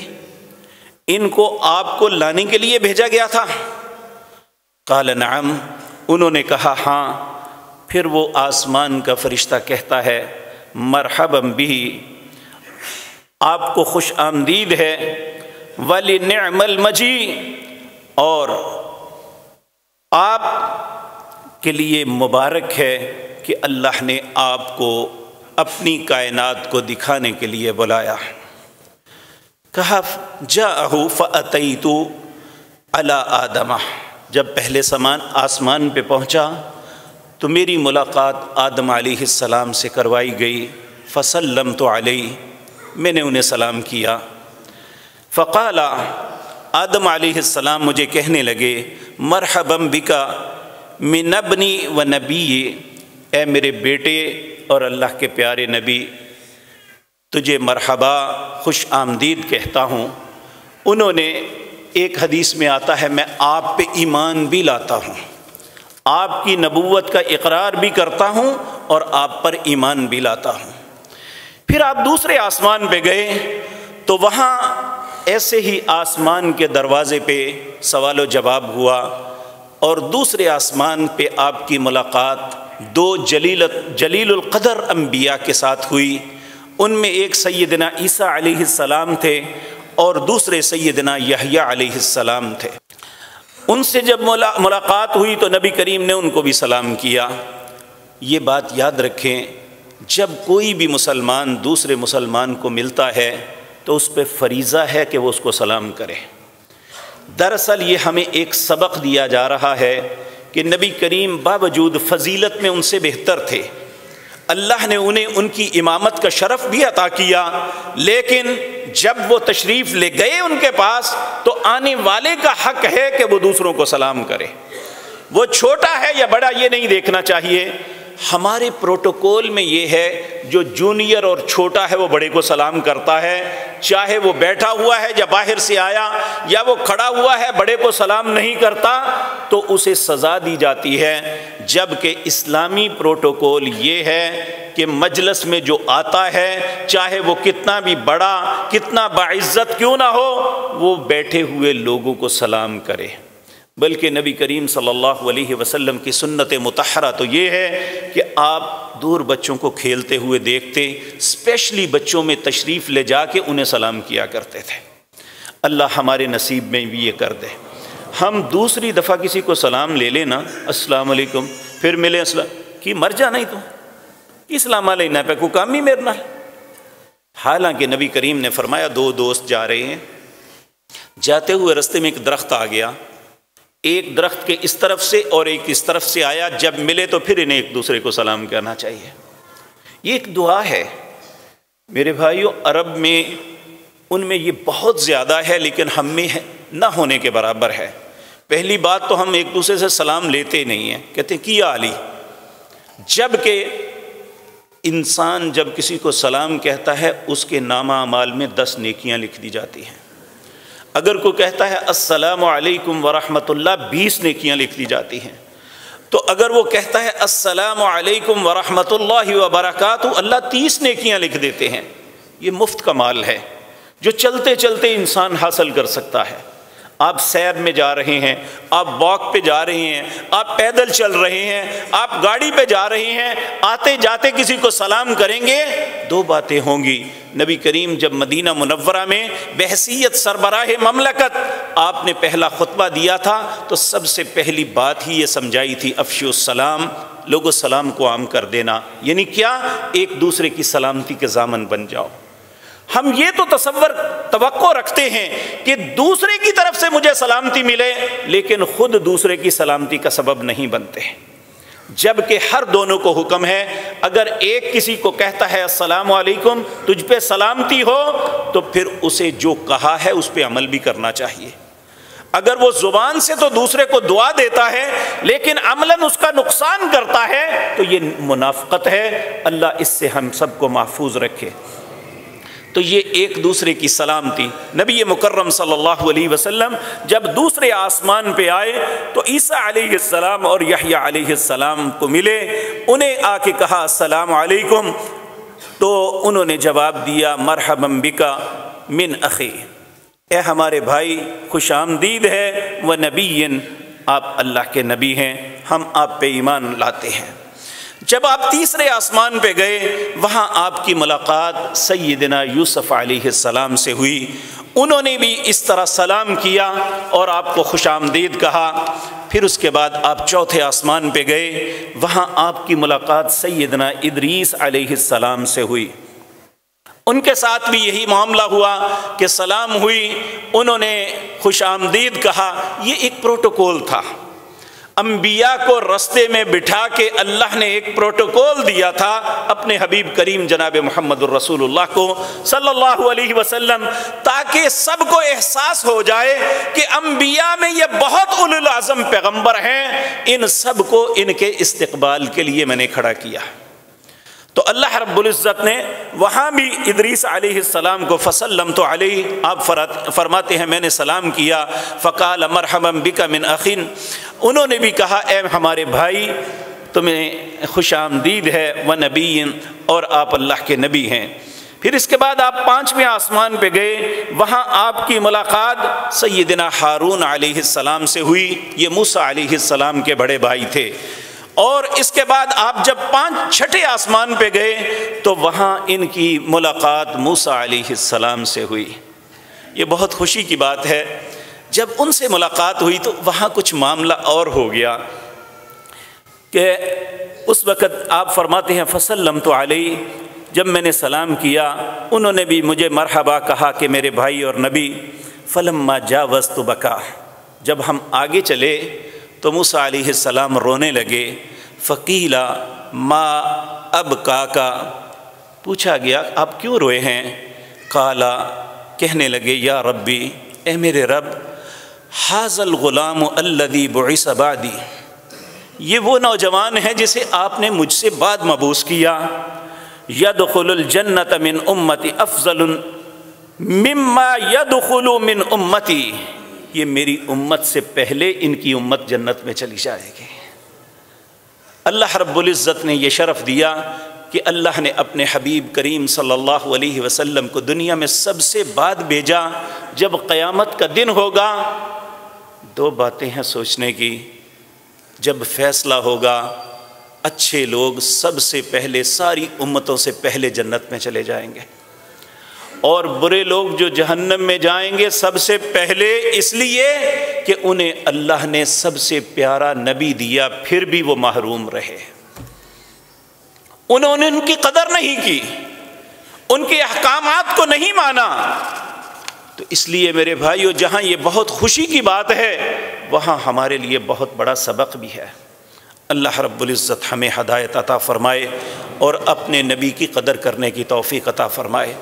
ان کو آپ کو لانے کے لیے بھیجا گیا تھا؟ قال نعم، انہوں نے کہا ہاں۔ پھر وہ آسمان کا فرشتہ کہتا ہے مرحبا بہ، آپ کو خوش آمدید ہے، وَلِنِعْمَ الْمَجِیء، اور آپ کے لیے مبارک ہے کہ اللہ نے آپ کو اپنی کائنات کو دکھانے کے لیے بلایا۔ کہا جاءہ فأتیت علی آدم، جب پہلے آسمان پہ پہنچا تو میری ملاقات آدم علیہ السلام سے کروائی گئی۔ فسلمت علیہ، میں نے انہیں سلام کیا۔ فقال، آدم علیہ السلام مجھے کہنے لگے مرحبا بک من ابنی و نبی، اے میرے بیٹے اور اللہ کے پیارے نبی، تجھے مرحبا، خوش آمدید کہتا ہوں۔ انہوں نے، ایک حدیث میں آتا ہے میں آپ پہ ایمان بھی لاتا ہوں، آپ کی نبوت کا اقرار بھی کرتا ہوں اور آپ پر ایمان بھی لاتا ہوں۔ پھر آپ دوسرے آسمان پہ گئے تو وہاں ایسے ہی آسمان کے دروازے پہ سوال و جواب ہوا، اور دوسرے آسمان پہ آپ کی ملاقات دو جلیل القدر انبیاء کے ساتھ ہوئی۔ ان میں ایک سیدنا عیسیٰ علیہ السلام تھے اور دوسرے سیدنا یحییٰ علیہ السلام تھے۔ ان سے جب ملاقات ہوئی تو نبی کریم نے ان کو بھی سلام کیا۔ یہ بات یاد رکھیں، جب کوئی بھی مسلمان دوسرے مسلمان کو ملتا ہے تو اس پہ فریضہ ہے کہ وہ اس کو سلام کرے۔ دراصل یہ ہمیں ایک سبق دیا جا رہا ہے کہ نبی کریم باوجود فضیلت میں ان سے بہتر تھے، اللہ نے انہیں ان کی امامت کا شرف بھی عطا کیا، لیکن جب وہ تشریف لے گئے ان کے پاس تو آنے والے کا حق ہے کہ وہ دوسروں کو سلام کرے۔ وہ چھوٹا ہے یا بڑا یہ نہیں دیکھنا چاہیے۔ ہمارے پروٹوکول میں یہ ہے جو جونیئر اور چھوٹا ہے وہ بڑے کو سلام کرتا ہے، چاہے وہ بیٹھا ہوا ہے یا باہر سے آیا یا وہ کھڑا ہوا ہے، بڑے کو سلام نہیں کرتا تو اسے سزا دی جاتی ہے۔ جبکہ اسلامی پروٹوکول یہ ہے کہ مجلس میں جو آتا ہے چاہے وہ کتنا بھی بڑا، کتنا باعزت کیوں نہ ہو، وہ بیٹھے ہوئے لوگوں کو سلام کرے۔ بلکہ نبی کریم صلی اللہ علیہ وسلم کی سنت مطہرہ تو یہ ہے کہ آپ دور بچوں کو کھیلتے ہوئے دیکھتے، اسپیشلی بچوں میں تشریف لے جا کے انہیں سلام کیا کرتے تھے۔ اللہ ہمارے نصیب میں بھی یہ کر دے۔ ہم دوسری دفعہ کسی کو سلام لے لینا، السلام علیکم، پھر ملے السلام کی مر جا نہیں تو اسلام علینا پہ کو کام ہی میرے نال۔ حالانکہ نبی کریم نے فرمایا دو دوست جا رہے ہیں، جاتے ہوئے رستے میں ایک درخت آ گیا، ایک درخت کے اس طرف سے اور ایک اس طرف سے آیا، جب ملے تو پھر انہیں ایک دوسرے کو سلام کرنا چاہیے۔ یہ ایک دعا ہے میرے بھائیوں، عرب میں ان میں یہ بہت زیادہ ہے لیکن ہم میں نہ ہونے کے برابر ہے۔ پہلی بات تو ہم ایک دوسرے سے سلام لیتے نہیں ہیں، کہتے ہیں کیا علی، جبکہ انسان جب کسی کو سلام کہتا ہے اس کے نامہ اعمال میں 10 نیکیاں لکھ دی جاتی ہیں۔ اگر کوئی کہتا ہے السلام علیکم ورحمۃ اللہ، 20 نیکیاں لکھ دی جاتی ہیں۔ تو اگر وہ کہتا ہے السلام علیکم ورحمۃ اللہ وبرکاتہ، اللہ 30 نیکیاں لکھ دیتے ہیں۔ یہ مفت کا مال ہے جو چلتے چلتے انسان حاصل کر سکتا ہے۔ آپ سیر میں جا رہے ہیں، آپ واک پہ جا رہے ہیں، آپ پیدل چل رہے ہیں، آپ گاڑی پہ جا رہے ہیں، آتے جاتے کسی کو سلام کریں گے، 2 باتیں ہوں گی۔ نبی کریم جب مدینہ منورہ میں بحیثیت سربراہ مملکت آپ نے پہلا خطبہ دیا تھا تو سب سے پہلی بات ہی یہ سمجھائی تھی افشوا السلام، لوگوں سلام کو عام کر دینا، یعنی کیا، ایک دوسرے کی سلامتی کے ضامن بن جاؤ۔ ہم یہ تو توقع رکھتے ہیں کہ دوسرے کی طرف سے مجھے سلامتی ملے، لیکن خود دوسرے کی سلامتی کا سبب نہیں بنتے۔ جبکہ ہر دونوں کو حکم ہے اگر ایک کسی کو کہتا ہے السلام علیکم تجھ پہ سلامتی ہو تو پھر اسے جو کہا ہے اس پہ عمل بھی کرنا چاہیے. اگر وہ زبان سے تو دوسرے کو دعا دیتا ہے لیکن عملاً اس کا نقصان کرتا ہے تو یہ منافقت ہے. اللہ اس سے ہم سب کو محفوظ رکھے. تو یہ ایک دوسرے کی سلامتی. نبی مکرم صلی اللہ علیہ وسلم جب دوسرے آسمان پہ آئے تو عیسیٰ علیہ السلام اور یحییٰ علیہ السلام کو ملے. انہیں آ کے کہا السلام علیکم تو انہوں نے جواب دیا مرحبا بکا من اخی، اے ہمارے بھائی خوش آمدید ہے. و نبی، آپ اللہ کے نبی ہیں، ہم آپ پہ ایمان لاتے ہیں. جب آپ تیسرے آسمان پہ گئے وہاں آپ کی ملاقات سیدنا یوسف علیہ السلام سے ہوئی. انہوں نے بھی اس طرح سلام کیا اور آپ کو خوش آمدید کہا. پھر اس کے بعد آپ چوتھے آسمان پہ گئے، وہاں آپ کی ملاقات سیدنا ادریس علیہ السلام سے ہوئی. ان کے ساتھ بھی یہی معاملہ ہوا کہ سلام ہوئی، انہوں نے خوش آمدید کہا. یہ ایک پروٹوکول تھا. انبیاء کو رستے میں بٹھا کے اللہ نے ایک پروٹوکول دیا تھا اپنے حبیب کریم جناب محمد الرسول اللہ کو صلی اللہ علیہ وسلم، تاکہ سب کو احساس ہو جائے کہ انبیاء میں یہ بہت اولو العزم پیغمبر ہیں، ان سب کو ان کے استقبال کے لیے میں نے کھڑا کیا. تو اللہ رب العزت نے وہاں بھی ادریس علیہ السلام کو فسلمت علیہ، آپ فرماتے ہیں میں نے سلام کیا. فقال مرحبا بک من اخ، انہوں نے بھی کہا اے ہمارے بھائی تمہیں خوش آمدید ہے. و نبی، اور آپ اللہ کے نبی ہیں. پھر اس کے بعد آپ پانچویں آسمان پہ گئے، وہاں آپ کی ملاقات سیدنا ہارون علیہ السلام سے ہوئی. یہ موسیٰ علیہ السلام کے بڑے بھائی تھے. اور اس کے بعد آپ جب چھٹے آسمان پہ گئے تو وہاں ان کی ملاقات موسیٰ علیہ السلام سے ہوئی. یہ بہت خوشی کی بات ہے. جب ان سے ملاقات ہوئی تو وہاں کچھ معاملہ اور ہو گیا کہ اس وقت آپ فرماتے ہیں فسلمت علیہ، جب میں نے سلام کیا انہوں نے بھی مجھے مرحبا کہا کہ میرے بھائی اور نبی. فلما جاوزت بکا، جب ہم آگے چلے تو موسیٰ علیہ السلام رونے لگے. فقیلا ما ابکاکا، پوچھا گیا آپ کیوں روئے ہیں؟ قالا، کہنے لگے یا ربی، اے میرے رب، ھذا الغلام الذی بعث بعدی، یہ وہ نوجوان ہے جسے آپ نے مجھ سے بعد مبعوث کیا. یدخل الجنۃ من امتی افضل مما یدخل من امتی، یہ میری امت سے پہلے ان کی امت جنت میں چلی جائے گی. اللہ رب العزت نے یہ شرف دیا کہ اللہ نے اپنے حبیب کریم صلی اللہ علیہ وسلم کو دنیا میں سب سے بعد بھیجا. جب قیامت کا دن ہوگا دو باتیں ہیں سوچنے کی. جب فیصلہ ہوگا اچھے لوگ سب سے پہلے ساری امتوں سے پہلے جنت میں چلے جائیں گے، اور برے لوگ جو جہنم میں جائیں گے سب سے پہلے، اس لیے کہ انہیں اللہ نے سب سے پیارا نبی دیا پھر بھی وہ محروم رہے. انہوں نے ان کی قدر نہیں کی، ان کے احکامات کو نہیں مانا. تو اس لیے میرے بھائیو، جہاں یہ بہت خوشی کی بات ہے وہاں ہمارے لیے بہت بڑا سبق بھی ہے. اللہ رب العزت ہمیں ہدایت عطا فرمائے اور اپنے نبی کی قدر کرنے کی توفیق عطا فرمائے.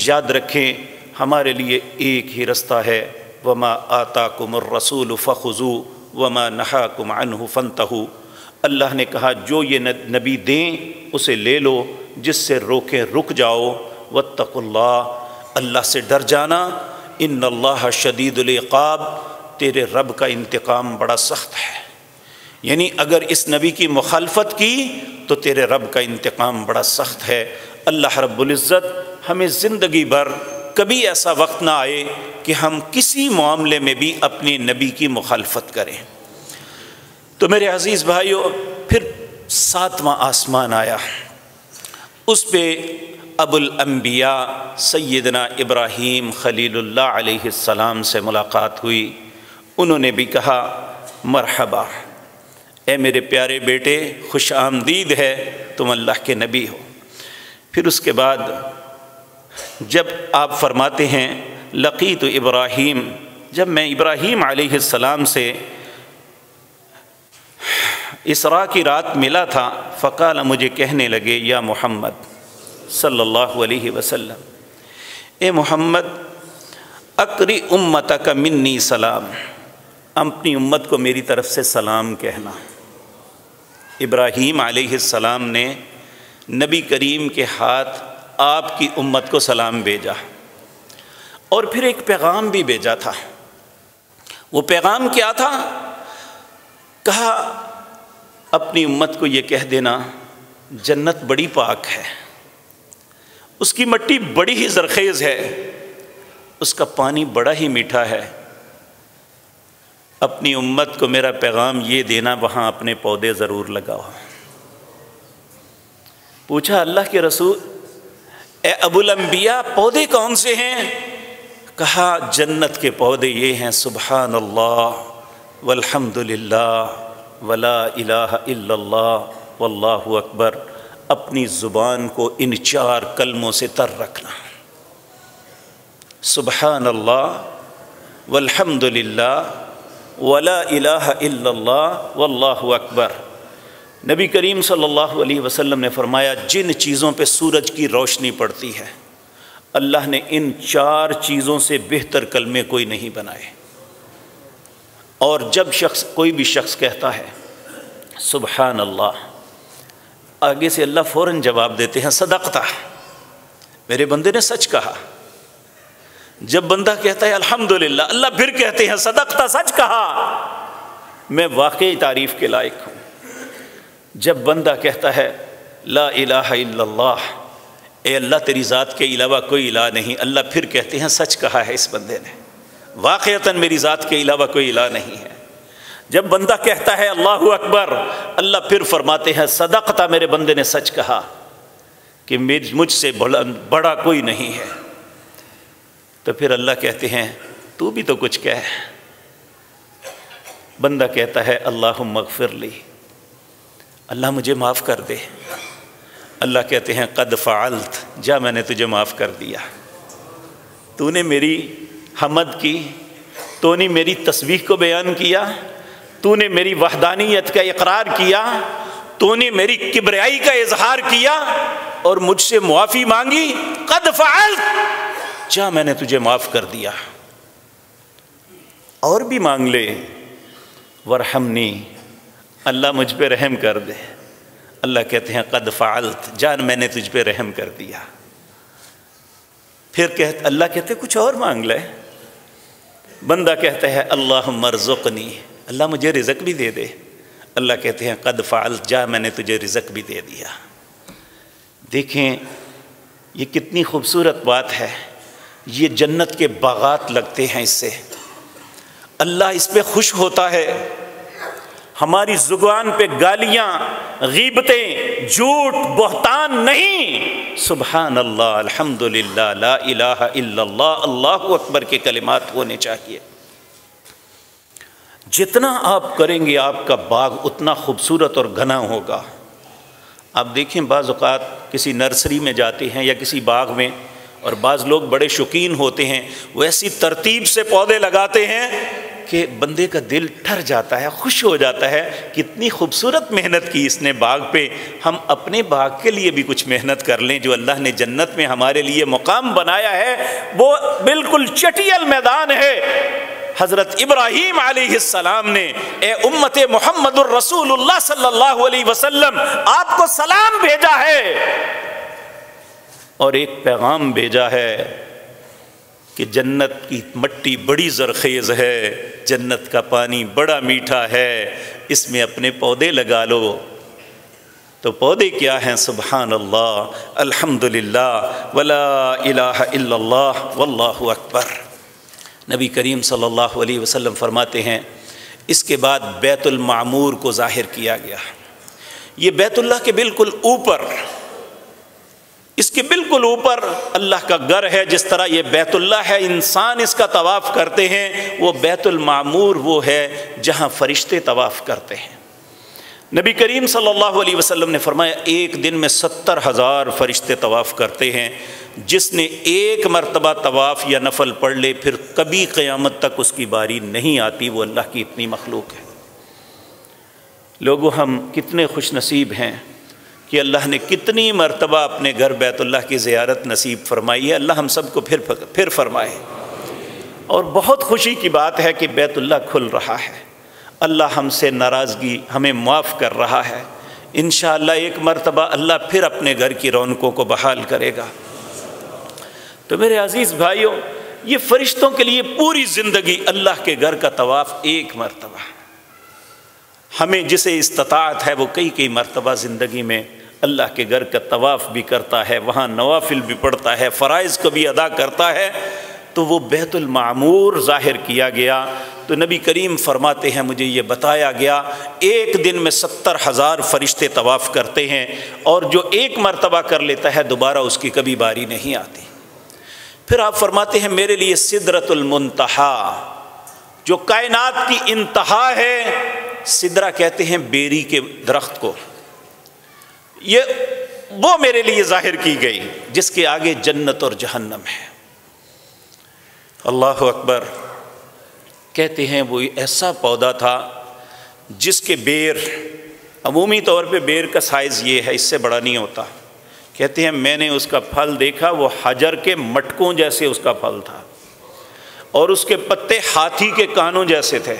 یاد رکھیں ہمارے لیے ایک ہی رستہ ہے، وما آتاکم الرسول فخذوہ وما نہاکم عنہ فانتہوا. اللہ نے کہا جو یہ نبی دیں اسے لے لو، جس سے روکیں رک جاؤ. واتقوا اللہ، اللہ سے ڈر جانا. ان اللہ شدید العقاب، تیرے رب کا انتقام بڑا سخت ہے. یعنی اگر اس نبی کی مخالفت کی تو تیرے رب کا انتقام بڑا سخت ہے. اللہ رب العزت ہمیں زندگی بھر کبھی ایسا وقت نہ آئے کہ ہم کسی معاملے میں بھی اپنی نبی کی مخالفت کریں. تو میرے عزیز بھائیو، پھر 7واں آسمان آیا، اس پہ ابو الانبیاء سیدنا ابراہیم خلیل اللہ علیہ السلام سے ملاقات ہوئی. انہوں نے بھی کہا مرحبا، اے میرے پیارے بیٹے خوش آمدید ہے، تم اللہ کے نبی ہو. پھر اس کے بعد جب آپ فرماتے ہیں لقیت ابراہیم، جب میں ابراہیم علیہ السلام سے اسراء کی رات ملا تھا، فقال، مجھے کہنے لگے، یا محمد صلی اللہ علیہ وسلم، اے محمد، اقری امتک منی سلام، اپنی امت کو میری طرف سے سلام کہنا۔ ابراہیم علیہ السلام نے نبی کریم کے ہاتھ آپ کی امت کو سلام بھیجا، اور پھر ایک پیغام بھی بھیجا تھا۔ وہ پیغام کیا تھا؟ کہا اپنی امت کو یہ کہہ دینا، جنت بڑی پاک ہے، اس کی مٹی بڑی ہی زرخیز ہے، اس کا پانی بڑا ہی میٹھا ہے۔ اپنی امت کو میرا پیغام یہ دینا، وہاں اپنے پودے ضرور لگاؤ۔ پوچھا اللہ کے رسول، اے ابو الانبیاء، پودے کون سے ہیں؟ کہا جنت کے پودے یہ ہیں، سبحان اللہ والحمد للہ ولا الہ الا اللہ واللہ اکبر۔ اپنی زبان کو ان 4 کلموں سے تر رکھنا، سبحان اللہ والحمد للہ ولا الہ الا اللہ واللہ اکبر۔ نبی کریم صلی اللہ علیہ وسلم نے فرمایا، جن چیزوں پہ سورج کی روشنی پڑتی ہے، اللہ نے ان 4 چیزوں سے بہتر کلمے کوئی نہیں بنائے۔ اور جب کوئی بھی شخص کہتا ہے سبحان اللہ، آگے سے اللہ فوراً جواب دیتے ہیں، صدقتا، میرے بندے نے سچ کہا۔ جب بندہ کہتا ہے الحمدللہ، اللہ پھر کہتے ہیں صدقتا، سچ کہا، میں واقعی تعریف کے لائق ہوں۔ جب بندہ کہتا ہے لا الہ الا اللہ، اے اللہ تیری ذات کے علاوہ کوئی الہ نہیں، اللہ پھر کہتے ہیں سچ کہا ہے اس بندے نے، واقعتاً میری ذات کے علاوہ کوئی الہ نہیں ہے۔ جب بندہ کہتا ہے اللہ اکبر، اللہ پھر فرماتے ہیں صدقتا، میرے بندے نے سچ کہا کہ مجھ سے بڑا کوئی نہیں ہے۔ تو پھر اللہ کہتے ہیں تو بھی تو کچھ کہہ۔ بندہ کہتا ہے اللہم اغفر لی، اللہ مجھے معاف کر دے۔ اللہ کہتے ہیں قد فعلت، جا میں نے تجھے معاف کر دیا۔ تو نے میری حمد کی، تو نے میری تسبیح کو بیان کیا، تو نے میری وحدانیت کا اقرار کیا، تو نے میری کبریائی کا اظہار کیا اور مجھ سے معافی مانگی، قد فعلت، جا میں نے تجھے معاف کر دیا۔ اور بھی مانگ لے، ورحمنی، اللہ مجھ پہ رحم کر دے۔ اللہ کہتے ہیں قد فعلت، جان میں نے تجھ پہ رحم کر دیا۔ پھر اللہ کہتے کچھ اور مانگ لے۔ بندہ کہتا ہے اللہم ارزقنی، اللہ مجھے رزق بھی دے دے۔ اللہ کہتے ہیں قد فعلت، جا میں نے تجھے رزق بھی دے دیا۔ دیکھیں یہ کتنی خوبصورت بات ہے، یہ جنت کے باغات لگتے ہیں اس سے، اللہ اس پہ خوش ہوتا ہے۔ ہماری زبان پہ گالیاں، غیبتیں، جھوٹ، بہتان نہیں، سبحان اللہ، الحمدللہ، لا الہ الا اللہ، اللہ اکبر کے کلمات ہونے چاہیے۔ جتنا آپ کریں گے آپ کا باغ اتنا خوبصورت اور گھنا ہوگا۔ آپ دیکھیں بعض اوقات کسی نرسری میں جاتے ہیں یا کسی باغ میں، اور بعض لوگ بڑے شوقین ہوتے ہیں، وہ ایسی ترتیب سے پودے لگاتے ہیں کہ بندے کا دل ٹھر جاتا ہے، خوش ہو جاتا ہے، کتنی خوبصورت محنت کی اس نے باغ پہ۔ ہم اپنے باغ کے لیے بھی کچھ محنت کر لیں، جو اللہ نے جنت میں ہمارے لیے مقام بنایا ہے وہ بالکل چٹیل میدان ہے۔ حضرت ابراہیم علیہ السلام نے اے امت محمد الرسول اللہ صلی اللہ علیہ وسلم آپ کو سلام بھیجا ہے، اور ایک پیغام بھیجا ہے کہ جنت کی مٹی بڑی زرخیز ہے، جنت کا پانی بڑا میٹھا ہے، اس میں اپنے پودے لگا لو۔ تو پودے کیا ہیں؟ سبحان اللہ، الحمدللہ، ولا الہ الا اللہ، واللہ اکبر۔ نبی کریم صلی اللہ علیہ وسلم فرماتے ہیں اس کے بعد بیت المعمور کو ظاہر کیا گیا۔ یہ بیت اللہ کے بالکل اوپر، اس کے بالکل اوپر اللہ کا گھر ہے۔ جس طرح یہ بیت اللہ ہے، انسان اس کا طواف کرتے ہیں، وہ بیت المعمور وہ ہے جہاں فرشتے طواف کرتے ہیں۔ نبی کریم صلی اللہ علیہ وسلم نے فرمایا ایک دن میں 70,000 فرشتے طواف کرتے ہیں۔ جس نے ایک مرتبہ طواف یا نفل پڑھ لے پھر کبھی قیامت تک اس کی باری نہیں آتی، وہ اللہ کی اتنی مخلوق ہے۔ لوگوں ہم کتنے خوش نصیب ہیں کہ اللہ نے کتنی مرتبہ اپنے گھر بیت اللہ کی زیارت نصیب فرمائی ہے۔ اللہ ہم سب کو پھر فرمائے۔ اور بہت خوشی کی بات ہے کہ بیت اللہ کھل رہا ہے، اللہ ہم سے ناراضگی ہمیں معاف کر رہا ہے۔ انشاءاللہ ایک مرتبہ اللہ پھر اپنے گھر کی رونقوں کو بحال کرے گا۔ تو میرے عزیز بھائیوں، یہ فرشتوں کے لیے پوری زندگی اللہ کے گھر کا طواف ایک مرتبہ، ہمیں جسے استطاعت ہے وہ کئی مرتبہ زندگی میں اللہ کے گھر کا طواف بھی کرتا ہے، وہاں نوافل بھی پڑھتا ہے، فرائض کو بھی ادا کرتا ہے، تو وہ بیت المعمور ظاہر کیا گیا۔ تو نبی کریم فرماتے ہیں مجھے یہ بتایا گیا ایک دن میں 70,000 فرشتے طواف کرتے ہیں، اور جو ایک مرتبہ کر لیتا ہے دوبارہ اس کی کبھی باری نہیں آتی۔ پھر آپ فرماتے ہیں میرے لیے سدرۃ المنتہا، جو کائنات کی انتہا ہے، سدرہ کہتے ہیں بیری کے درخت کو، وہ میرے لیے ظاہر کی گئی جس کے آگے جنت اور جہنم ہے۔ اللہ اکبر۔ کہتے ہیں وہ ایسا پودا تھا جس کے بیر، عمومی طور پہ بیر کا سائز یہ ہے، اس سے بڑا نہیں ہوتا۔ کہتے ہیں میں نے اس کا پھل دیکھا، وہ حجر کے مٹکوں جیسے اس کا پھل تھا، اور اس کے پتے ہاتھی کے کانوں جیسے تھے۔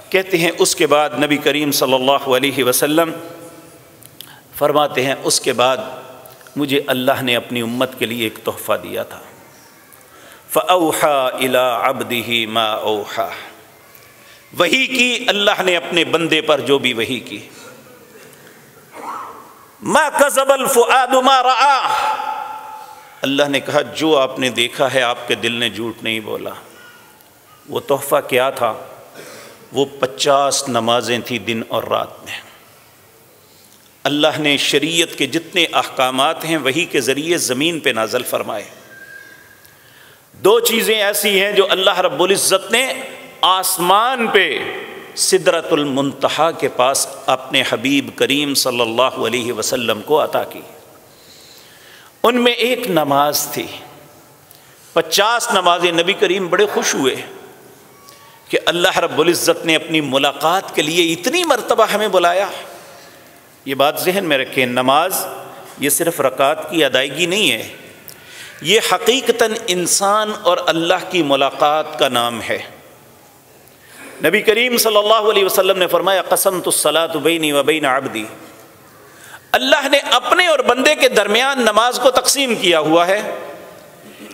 کہتے ہیں اس کے بعد نبی کریم صلی اللہ علیہ وسلم فرماتے ہیں اس کے بعد مجھے اللہ نے اپنی امت کے لیے ایک تحفہ دیا تھا، فَأَوْحَى إِلَىٰ عَبْدِهِ مَا أَوْحَى، وحی کی اللہ نے اپنے بندے پر جو بھی وحی کی۔ مَا كَذَبَ الْفُؤَادُ مَا رَآ، اللہ نے کہا جو آپ نے دیکھا ہے آپ کے دل نے جھوٹ نہیں بولا۔ وہ تحفہ کیا تھا؟ وہ 50 نمازیں تھیں دن اور رات میں۔ اللہ نے شریعت کے جتنے احکامات ہیں وحی کے ذریعے زمین پہ نازل فرمائے۔ 2 چیزیں ایسی ہیں جو اللہ رب العزت نے آسمان پہ سدرۃ المنتہا کے پاس اپنے حبیب کریم صلی اللہ علیہ وسلم کو عطا کی۔ ان میں ایک نماز تھی، 50 نمازیں۔ نبی کریم بڑے خوش ہوئے کہ اللہ رب العزت نے اپنی ملاقات کے لیے اتنی مرتبہ ہمیں بلایا۔ یہ بات ذہن میں رکھیں، نماز یہ صرف رکعات کی ادائیگی نہیں ہے، یہ حقیقتاً انسان اور اللہ کی ملاقات کا نام ہے۔ نبی کریم صلی اللہ علیہ وسلم نے فرمایا قسمت الصلاۃ بینی و بین عبدی، اللہ نے اپنے اور بندے کے درمیان نماز کو تقسیم کیا ہوا ہے۔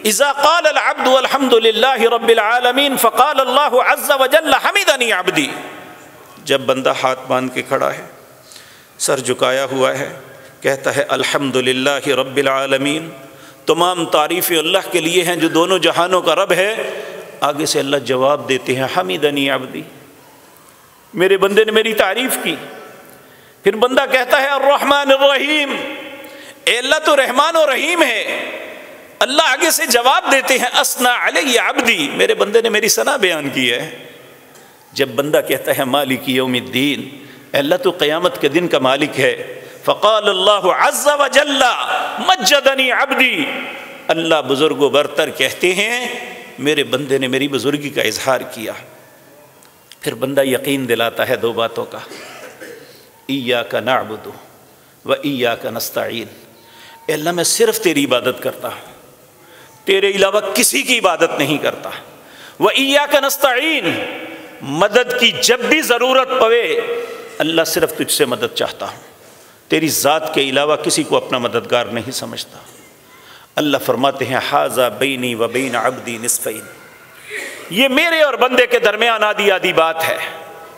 اذا قال العبد والحمد للہ رب العالمین فقال اللہ عز وجل حمدنی عبدی، جب بندہ ہاتھ باندھ کے کھڑا ہے، سر جھکایا ہوا ہے، کہتا ہے الحمد للہ رب العالمین، تمام تعریفیں اللہ کے لیے ہیں جو دونوں جہانوں کا رب ہے، آگے سے اللہ جواب دیتے ہیں حمدنی عبدی، میرے بندے نے میری تعریف کی۔ پھر بندہ کہتا ہے الرحمن الرحیم، اے اللہ تو رحمان و رحیم ہے، اللہ آگے سے جواب دیتے ہیں اسنا علی عبدی، میرے بندے نے میری ثنا بیان کی ہے۔ جب بندہ کہتا ہے مالک یوم الدین، اے اللہ تو قیامت کے دن کا مالک ہے، فقال اللہ عز وجل مجدنی عبدی، اللہ بزرگ و برتر کہتے ہیں میرے بندے نے میری بزرگی کا اظہار کیا۔ پھر بندہ یقین دلاتا ہے 2 باتوں کا، ایاک نعبد و ایاک نستعین، اے اللہ میں صرف تیری عبادت کرتا ہوں، تیرے علاوہ کسی کی عبادت نہیں کرتا۔ وَإِيَّاكَ نَسْتَعِينُ، مدد کی جب بھی ضرورت پڑے اللہ صرف تجھ سے مدد چاہتا ہوں، تیری ذات کے علاوہ کسی کو اپنا مددگار نہیں سمجھتا۔ اللہ فرماتے ہیں ھذا بینی و بین عبدی نصفین، یہ میرے اور بندے کے درمیان آدھی آدھی بات ہے۔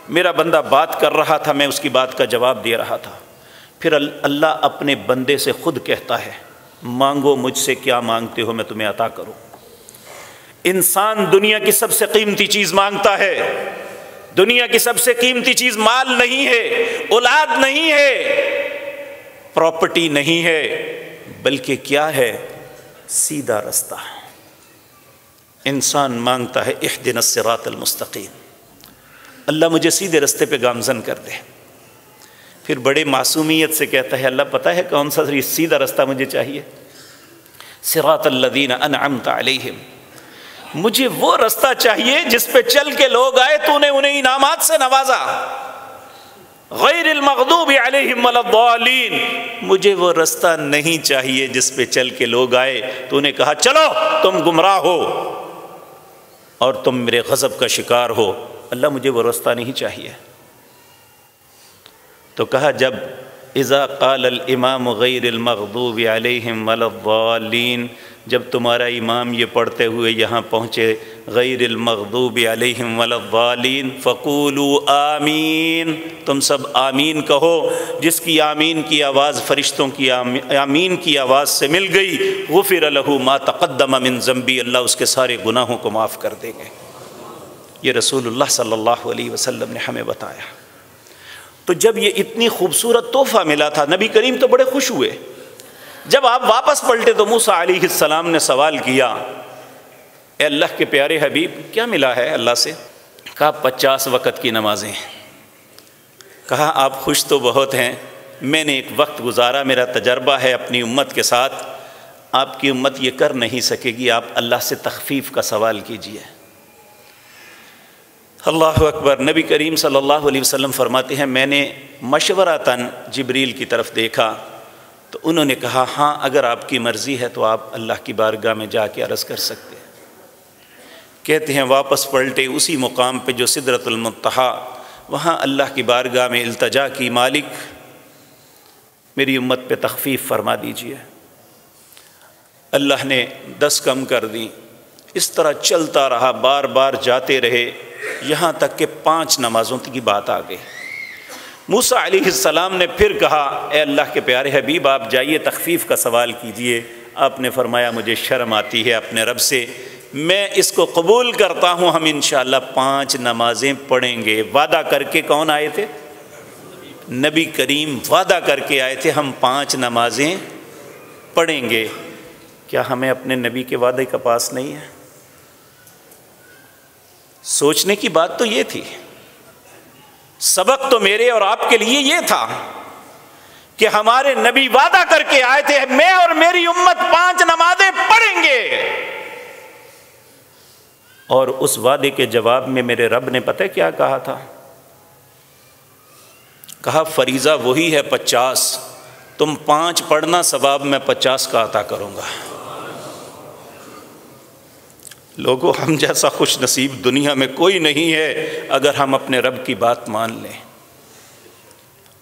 میرا بندہ بات کر رہا تھا، میں اس کی بات کا جواب دے رہا تھا۔ پھر اللہ اپنے بندے سے خود کہتا ہے مانگو مجھ سے کیا مانگتے ہو میں تمہیں عطا کروں۔ انسان دنیا کی سب سے قیمتی چیز مانگتا ہے، دنیا کی سب سے قیمتی چیز مال نہیں ہے، اولاد نہیں ہے، پراپرٹی نہیں ہے، بلکہ کیا ہے؟ سیدھا رستہ۔ انسان مانگتا ہے اہدنا الصراط المستقیم، اللہ مجھے سیدھے رستے پہ گامزن کر دے۔ پھر بڑے معصومیت سے کہتا ہے اللہ پتہ ہے کون سا سیدھا رستہ مجھے چاہیے؟ صراط الذین انعمت علیہم، مجھے وہ رستہ چاہیے جس پہ چل کے لوگ آئے تو نے انہیں انعامات سے نوازا. غیر المغضوب علیہم ولا الضالین، مجھے وہ رستہ نہیں چاہیے جس پہ چل کے لوگ آئے تو نے کہا چلو تم گمراہ ہو اور تم میرے غضب کا شکار ہو. اللہ مجھے وہ رستہ نہیں چاہیے. تو کہا جب اذا قال الامام غیر المغضوب علیہم ولا الضالین، جب تمہارا امام یہ پڑھتے ہوئے یہاں پہنچے غیر المغضوب علیہم ولا الضالین فقولوا آمین، تم سب آمین کہو. جس کی آمین کی آواز فرشتوں کی آمین کی آواز سے مل گئی، غفر لہ ما تقدم من ذنبی، اللہ اس کے سارے گناہوں کو معاف کر دیں گے. یہ رسول اللہ صلی اللہ علیہ وسلم نے ہمیں بتایا. تو جب یہ اتنی خوبصورت تحفہ ملا تھا، نبی کریم تو بڑے خوش ہوئے. جب آپ واپس پلٹے تو موسیٰ علیہ السلام نے سوال کیا، اے اللہ کے پیارے حبیب کیا ملا ہے اللہ سے؟ کہا 50 وقت کی نمازیں. کہا آپ خوش تو بہت ہیں، میں نے ایک وقت گزارا، میرا تجربہ ہے اپنی امت کے ساتھ، آپ کی امت یہ کر نہیں سکے گی، آپ اللہ سے تخفیف کا سوال کیجئے. اللہ اکبر. نبی کریم صلی اللہ علیہ وسلم فرماتے ہیں میں نے مشورتاً جبریل کی طرف دیکھا تو انہوں نے کہا ہاں اگر آپ کی مرضی ہے تو آپ اللہ کی بارگاہ میں جا کے عرض کر سکتے ہیں. کہتے ہیں واپس پلٹے اسی مقام پہ جو سدرۃ المنتہا، وہاں اللہ کی بارگاہ میں التجا کی، مالک میری امت پہ تخفیف فرما دیجیے. اللہ نے 10 کم کر دیں. اس طرح چلتا رہا، بار بار جاتے رہے، یہاں تک کہ 5 نمازوں کی بات آ گئی. موسیٰ علیہ السلام نے پھر کہا اے اللہ کے پیارے حبیب آپ جائیے تخفیف کا سوال کیجئے. آپ نے فرمایا مجھے شرم آتی ہے اپنے رب سے، میں اس کو قبول کرتا ہوں، ہم انشاءاللہ 5 نمازیں پڑھیں گے. وعدہ کر کے کون آئے تھے؟ نبی کریم وعدہ کر کے آئے تھے ہم 5 نمازیں پڑھیں گے. کیا ہمیں اپنے نبی کے وعدے کا پاس نہیں ہے؟ سوچنے کی بات تو یہ تھی. سبق تو میرے اور آپ کے لیے یہ تھا کہ ہمارے نبی وعدہ کر کے آئے تھے میں اور میری امت 5 نمازیں پڑھیں گے، اور اس وعدے کے جواب میں میرے رب نے پتہ کیا کہا تھا؟ کہا فریضہ وہی ہے 50، تم 5 پڑھنا، ثواب میں 50 کا عطا کروں گا. لوگوں ہم جیسا خوش نصیب دنیا میں کوئی نہیں ہے اگر ہم اپنے رب کی بات مان لیں.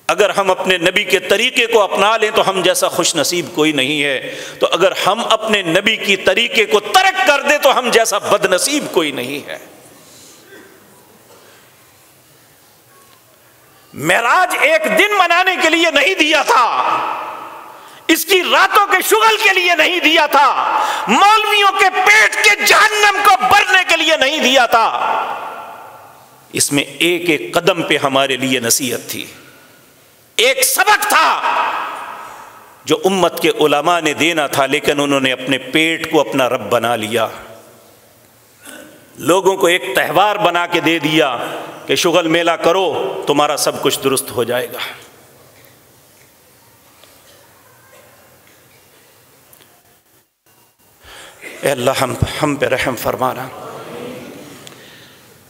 اگر ہم اپنے نبی کے طریقے کو اپنا لیں تو ہم جیسا خوش نصیب کوئی نہیں ہے. تو اگر ہم اپنے نبی کی طریقے کو ترک کر دیں تو ہم جیسا بد نصیب کوئی نہیں ہے. معراج ایک دن منانے کے لیے نہیں دیا تھا، اس کی راتوں کے شغل کے لیے نہیں دیا تھا، مولویوں کے پیٹ کے جہنم کو بھرنے کے لیے نہیں دیا تھا. اس میں ایک ایک قدم پہ ہمارے لیے نصیحت تھی، ایک سبق تھا جو امت کے علماء نے دینا تھا، لیکن انہوں نے اپنے پیٹ کو اپنا رب بنا لیا. لوگوں کو ایک تہوار بنا کے دے دیا کہ شغل میلہ کرو تمہارا سب کچھ درست ہو جائے گا. اے اللہ ہم پہ رحم فرمانا.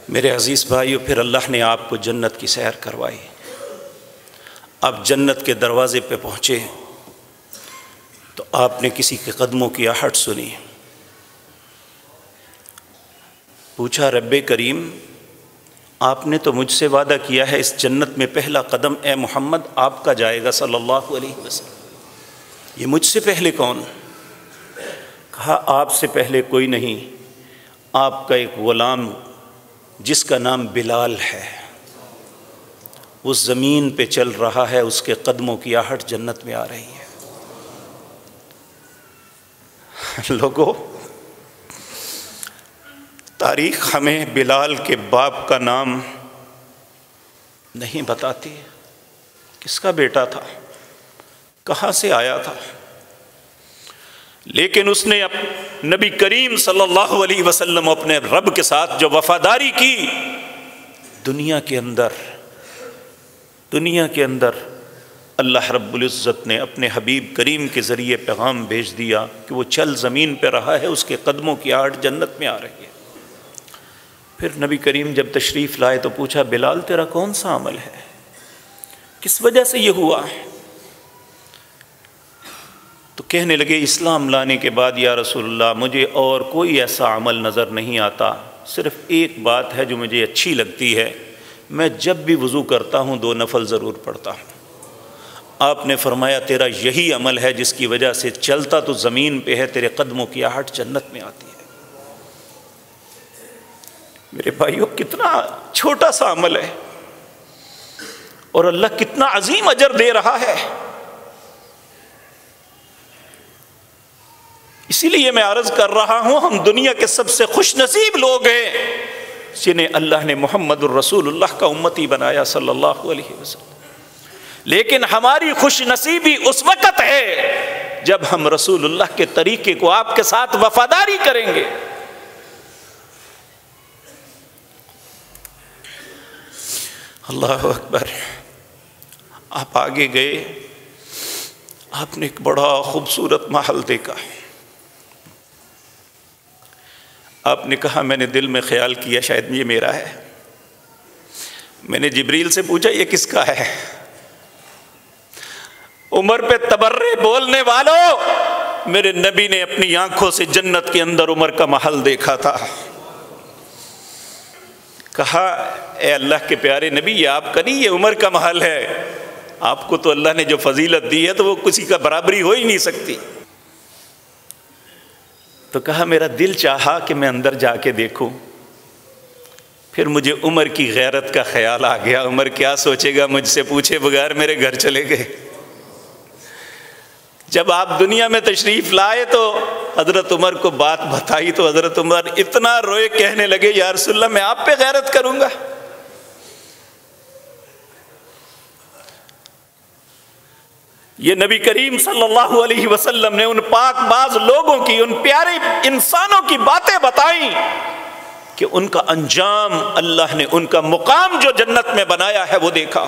میرے عزیز بھائیو، پھر اللہ نے آپ کو جنت کی سیر کروائی. آپ جنت کے دروازے پہ پہنچے تو آپ نے کسی کے قدموں کی آہٹ سنی. پوچھا رب کریم آپ نے تو مجھ سے وعدہ کیا ہے اس جنت میں پہلا قدم اے محمد آپ کا جائے گا صلی اللہ علیہ وسلم، یہ مجھ سے پہلے کون؟ کہا آپ سے پہلے کوئی نہیں، آپ کا ایک غلام جس کا نام بلال ہے، وہ زمین پہ چل رہا ہے، اس کے قدموں کی آہٹ جنت میں آ رہی ہے. لوگوں تاریخ ہمیں بلال کے باپ کا نام نہیں بتاتی، کس کا بیٹا تھا، کہاں سے آیا تھا، لیکن اس نے نبی کریم صلی اللہ علیہ وسلم اپنے رب کے ساتھ جو وفاداری کی، دنیا کے اندر اللہ رب العزت نے اپنے حبیب کریم کے ذریعے پیغام بھیج دیا کہ وہ چل زمین پہ رہا ہے، اس کے قدموں کی آہٹ جنت میں آ رہی ہے۔ پھر نبی کریم جب تشریف لائے تو پوچھا بلال تیرا کون سا عمل ہے، کس وجہ سے یہ ہوا؟ تو کہنے لگے اسلام لانے کے بعد یا رسول اللہ مجھے اور کوئی ایسا عمل نظر نہیں آتا، صرف ایک بات ہے جو مجھے اچھی لگتی ہے، میں جب بھی وضو کرتا ہوں 2 نفل ضرور پڑھتا ہوں۔ آپ نے فرمایا تیرا یہی عمل ہے جس کی وجہ سے چلتا تو زمین پہ ہے، تیرے قدموں کی آہٹ جنت میں آتی ہے۔ میرے بھائیوں کتنا چھوٹا سا عمل ہے اور اللہ کتنا عظیم اجر دے رہا ہے۔ اسی لیے میں عرض کر رہا ہوں ہم دنیا کے سب سے خوش نصیب لوگ ہیں جنہیں اللہ نے محمد الرسول اللہ کا امتی بنایا صلی اللہ علیہ وسلم، لیکن ہماری خوش نصیبی اس وقت ہے جب ہم رسول اللہ کے طریقے کو آپ کے ساتھ وفاداری کریں گے۔ اللہ اکبر۔ آپ آگے گئے، آپ نے ایک بڑا خوبصورت محل دیکھا۔ آپ نے کہا میں نے دل میں خیال کیا شاید یہ میرا ہے۔ میں نے جبریل سے پوچھا یہ کس کا ہے؟ عمر پہ تبرے بولنے والوں، میرے نبی نے اپنی آنکھوں سے جنت کے اندر عمر کا محل دیکھا تھا۔ کہا اے اللہ کے پیارے نبی یہ آپ کا نہیں، یہ عمر کا محل ہے، آپ کو تو اللہ نے جو فضیلت دی ہے تو وہ کسی کا برابری ہو ہی نہیں سکتی۔ تو کہا میرا دل چاہا کہ میں اندر جا کے دیکھوں، پھر مجھے عمر کی غیرت کا خیال آ گیا، عمر کیا سوچے گا مجھ سے پوچھے بغیر میرے گھر چلے گئے۔ جب آپ دنیا میں تشریف لائے تو حضرت عمر کو بات بتائی تو حضرت عمر اتنا روئے، کہنے لگے یا رسول اللہ میں آپ پہ غیرت کروں گا۔ یہ نبی کریم صلی اللہ علیہ وسلم نے ان پاک باز لوگوں کی، ان پیارے انسانوں کی باتیں بتائیں کہ ان کا انجام، اللہ نے ان کا مقام جو جنت میں بنایا ہے وہ دیکھا۔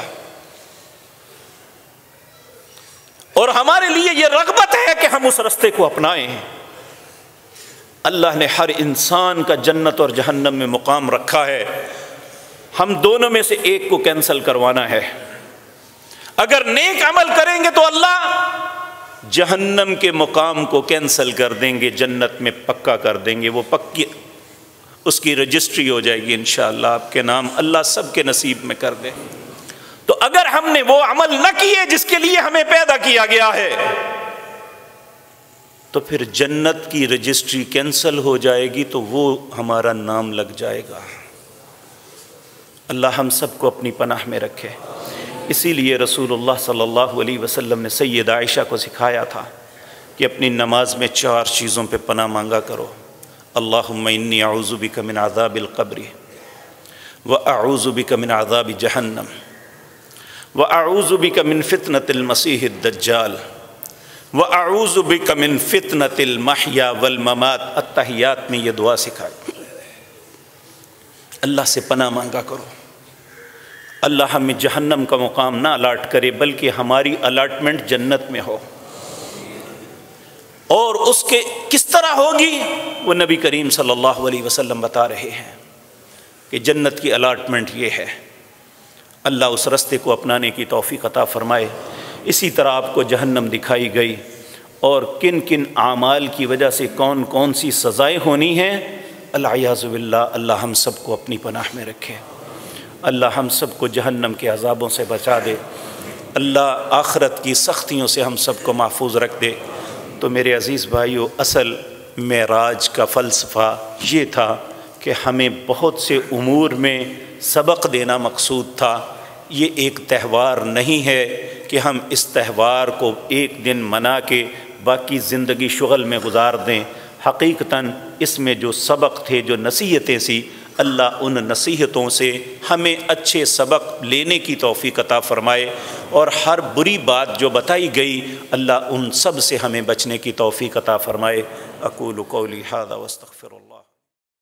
اور ہمارے لیے یہ رغبت ہے کہ ہم اس راستے کو اپنائیں۔ اللہ نے ہر انسان کا جنت اور جہنم میں مقام رکھا ہے، ہم دونوں میں سے ایک کو کینسل کروانا ہے۔ اگر نیک عمل کریں گے تو اللہ جہنم کے مقام کو کینسل کر دیں گے، جنت میں پکا کر دیں گے، وہ پکی اس کی رجسٹری ہو جائے گی انشاءاللہ، آپ کے نام اللہ سب کے نصیب میں کر دے۔ تو اگر ہم نے وہ عمل نہ کیے جس کے لیے ہمیں پیدا کیا گیا ہے تو پھر جنت کی رجسٹری کینسل ہو جائے گی، تو وہ ہمارا نام لگ جائے گا۔ اللہ ہم سب کو اپنی پناہ میں رکھے۔ اسی لیے رسول اللہ صلی اللہ علیہ وسلم نے سیدہ عائشہ کو سکھایا تھا کہ اپنی نماز میں 4 چیزوں پہ پناہ مانگا کرو۔ اللہم انی اعوذ بک من عذاب القبر واعوذ بک من عذاب جہنم واعوذ بک من فتنة المسیح الدجال واعوذ بک من فتنة المحیا والممات۔ التحیات میں یہ دعا سکھائی، اللہ سے پناہ مانگا کرو، اللہ ہمیں جہنم کا مقام نہ الاٹ کرے بلکہ ہماری الاٹمنٹ جنت میں ہو۔ اور اس کے کس طرح ہوگی وہ نبی کریم صلی اللہ علیہ وسلم بتا رہے ہیں کہ جنت کی الاٹمنٹ یہ ہے۔ اللہ اس راستے کو اپنانے کی توفیق عطا فرمائے۔ اسی طرح آپ کو جہنم دکھائی گئی اور کن کن اعمال کی وجہ سے کون کون سی سزائیں ہونی ہیں۔ العیاذ باللہ، اللہ ہم سب کو اپنی پناہ میں رکھے، اللہ ہم سب کو جہنم کے عذابوں سے بچا دے، اللہ آخرت کی سختیوں سے ہم سب کو محفوظ رکھ دے۔ تو میرے عزیز بھائیو، اصل معراج کا فلسفہ یہ تھا کہ ہمیں بہت سے امور میں سبق دینا مقصود تھا۔ یہ ایک تہوار نہیں ہے کہ ہم اس تہوار کو ایک دن منا کے باقی زندگی شغل میں گزار دیں۔ حقیقتاً اس میں جو سبق تھے، جو نصیحتیں سی، اللہ ان نصیحتوں سے ہمیں اچھے سبق لینے کی توفیق عطا فرمائے، اور ہر بری بات جو بتائی گئی اللہ ان سب سے ہمیں بچنے کی توفیق عطا فرمائے۔ اقول قولی ھذا واستغفر اللہ۔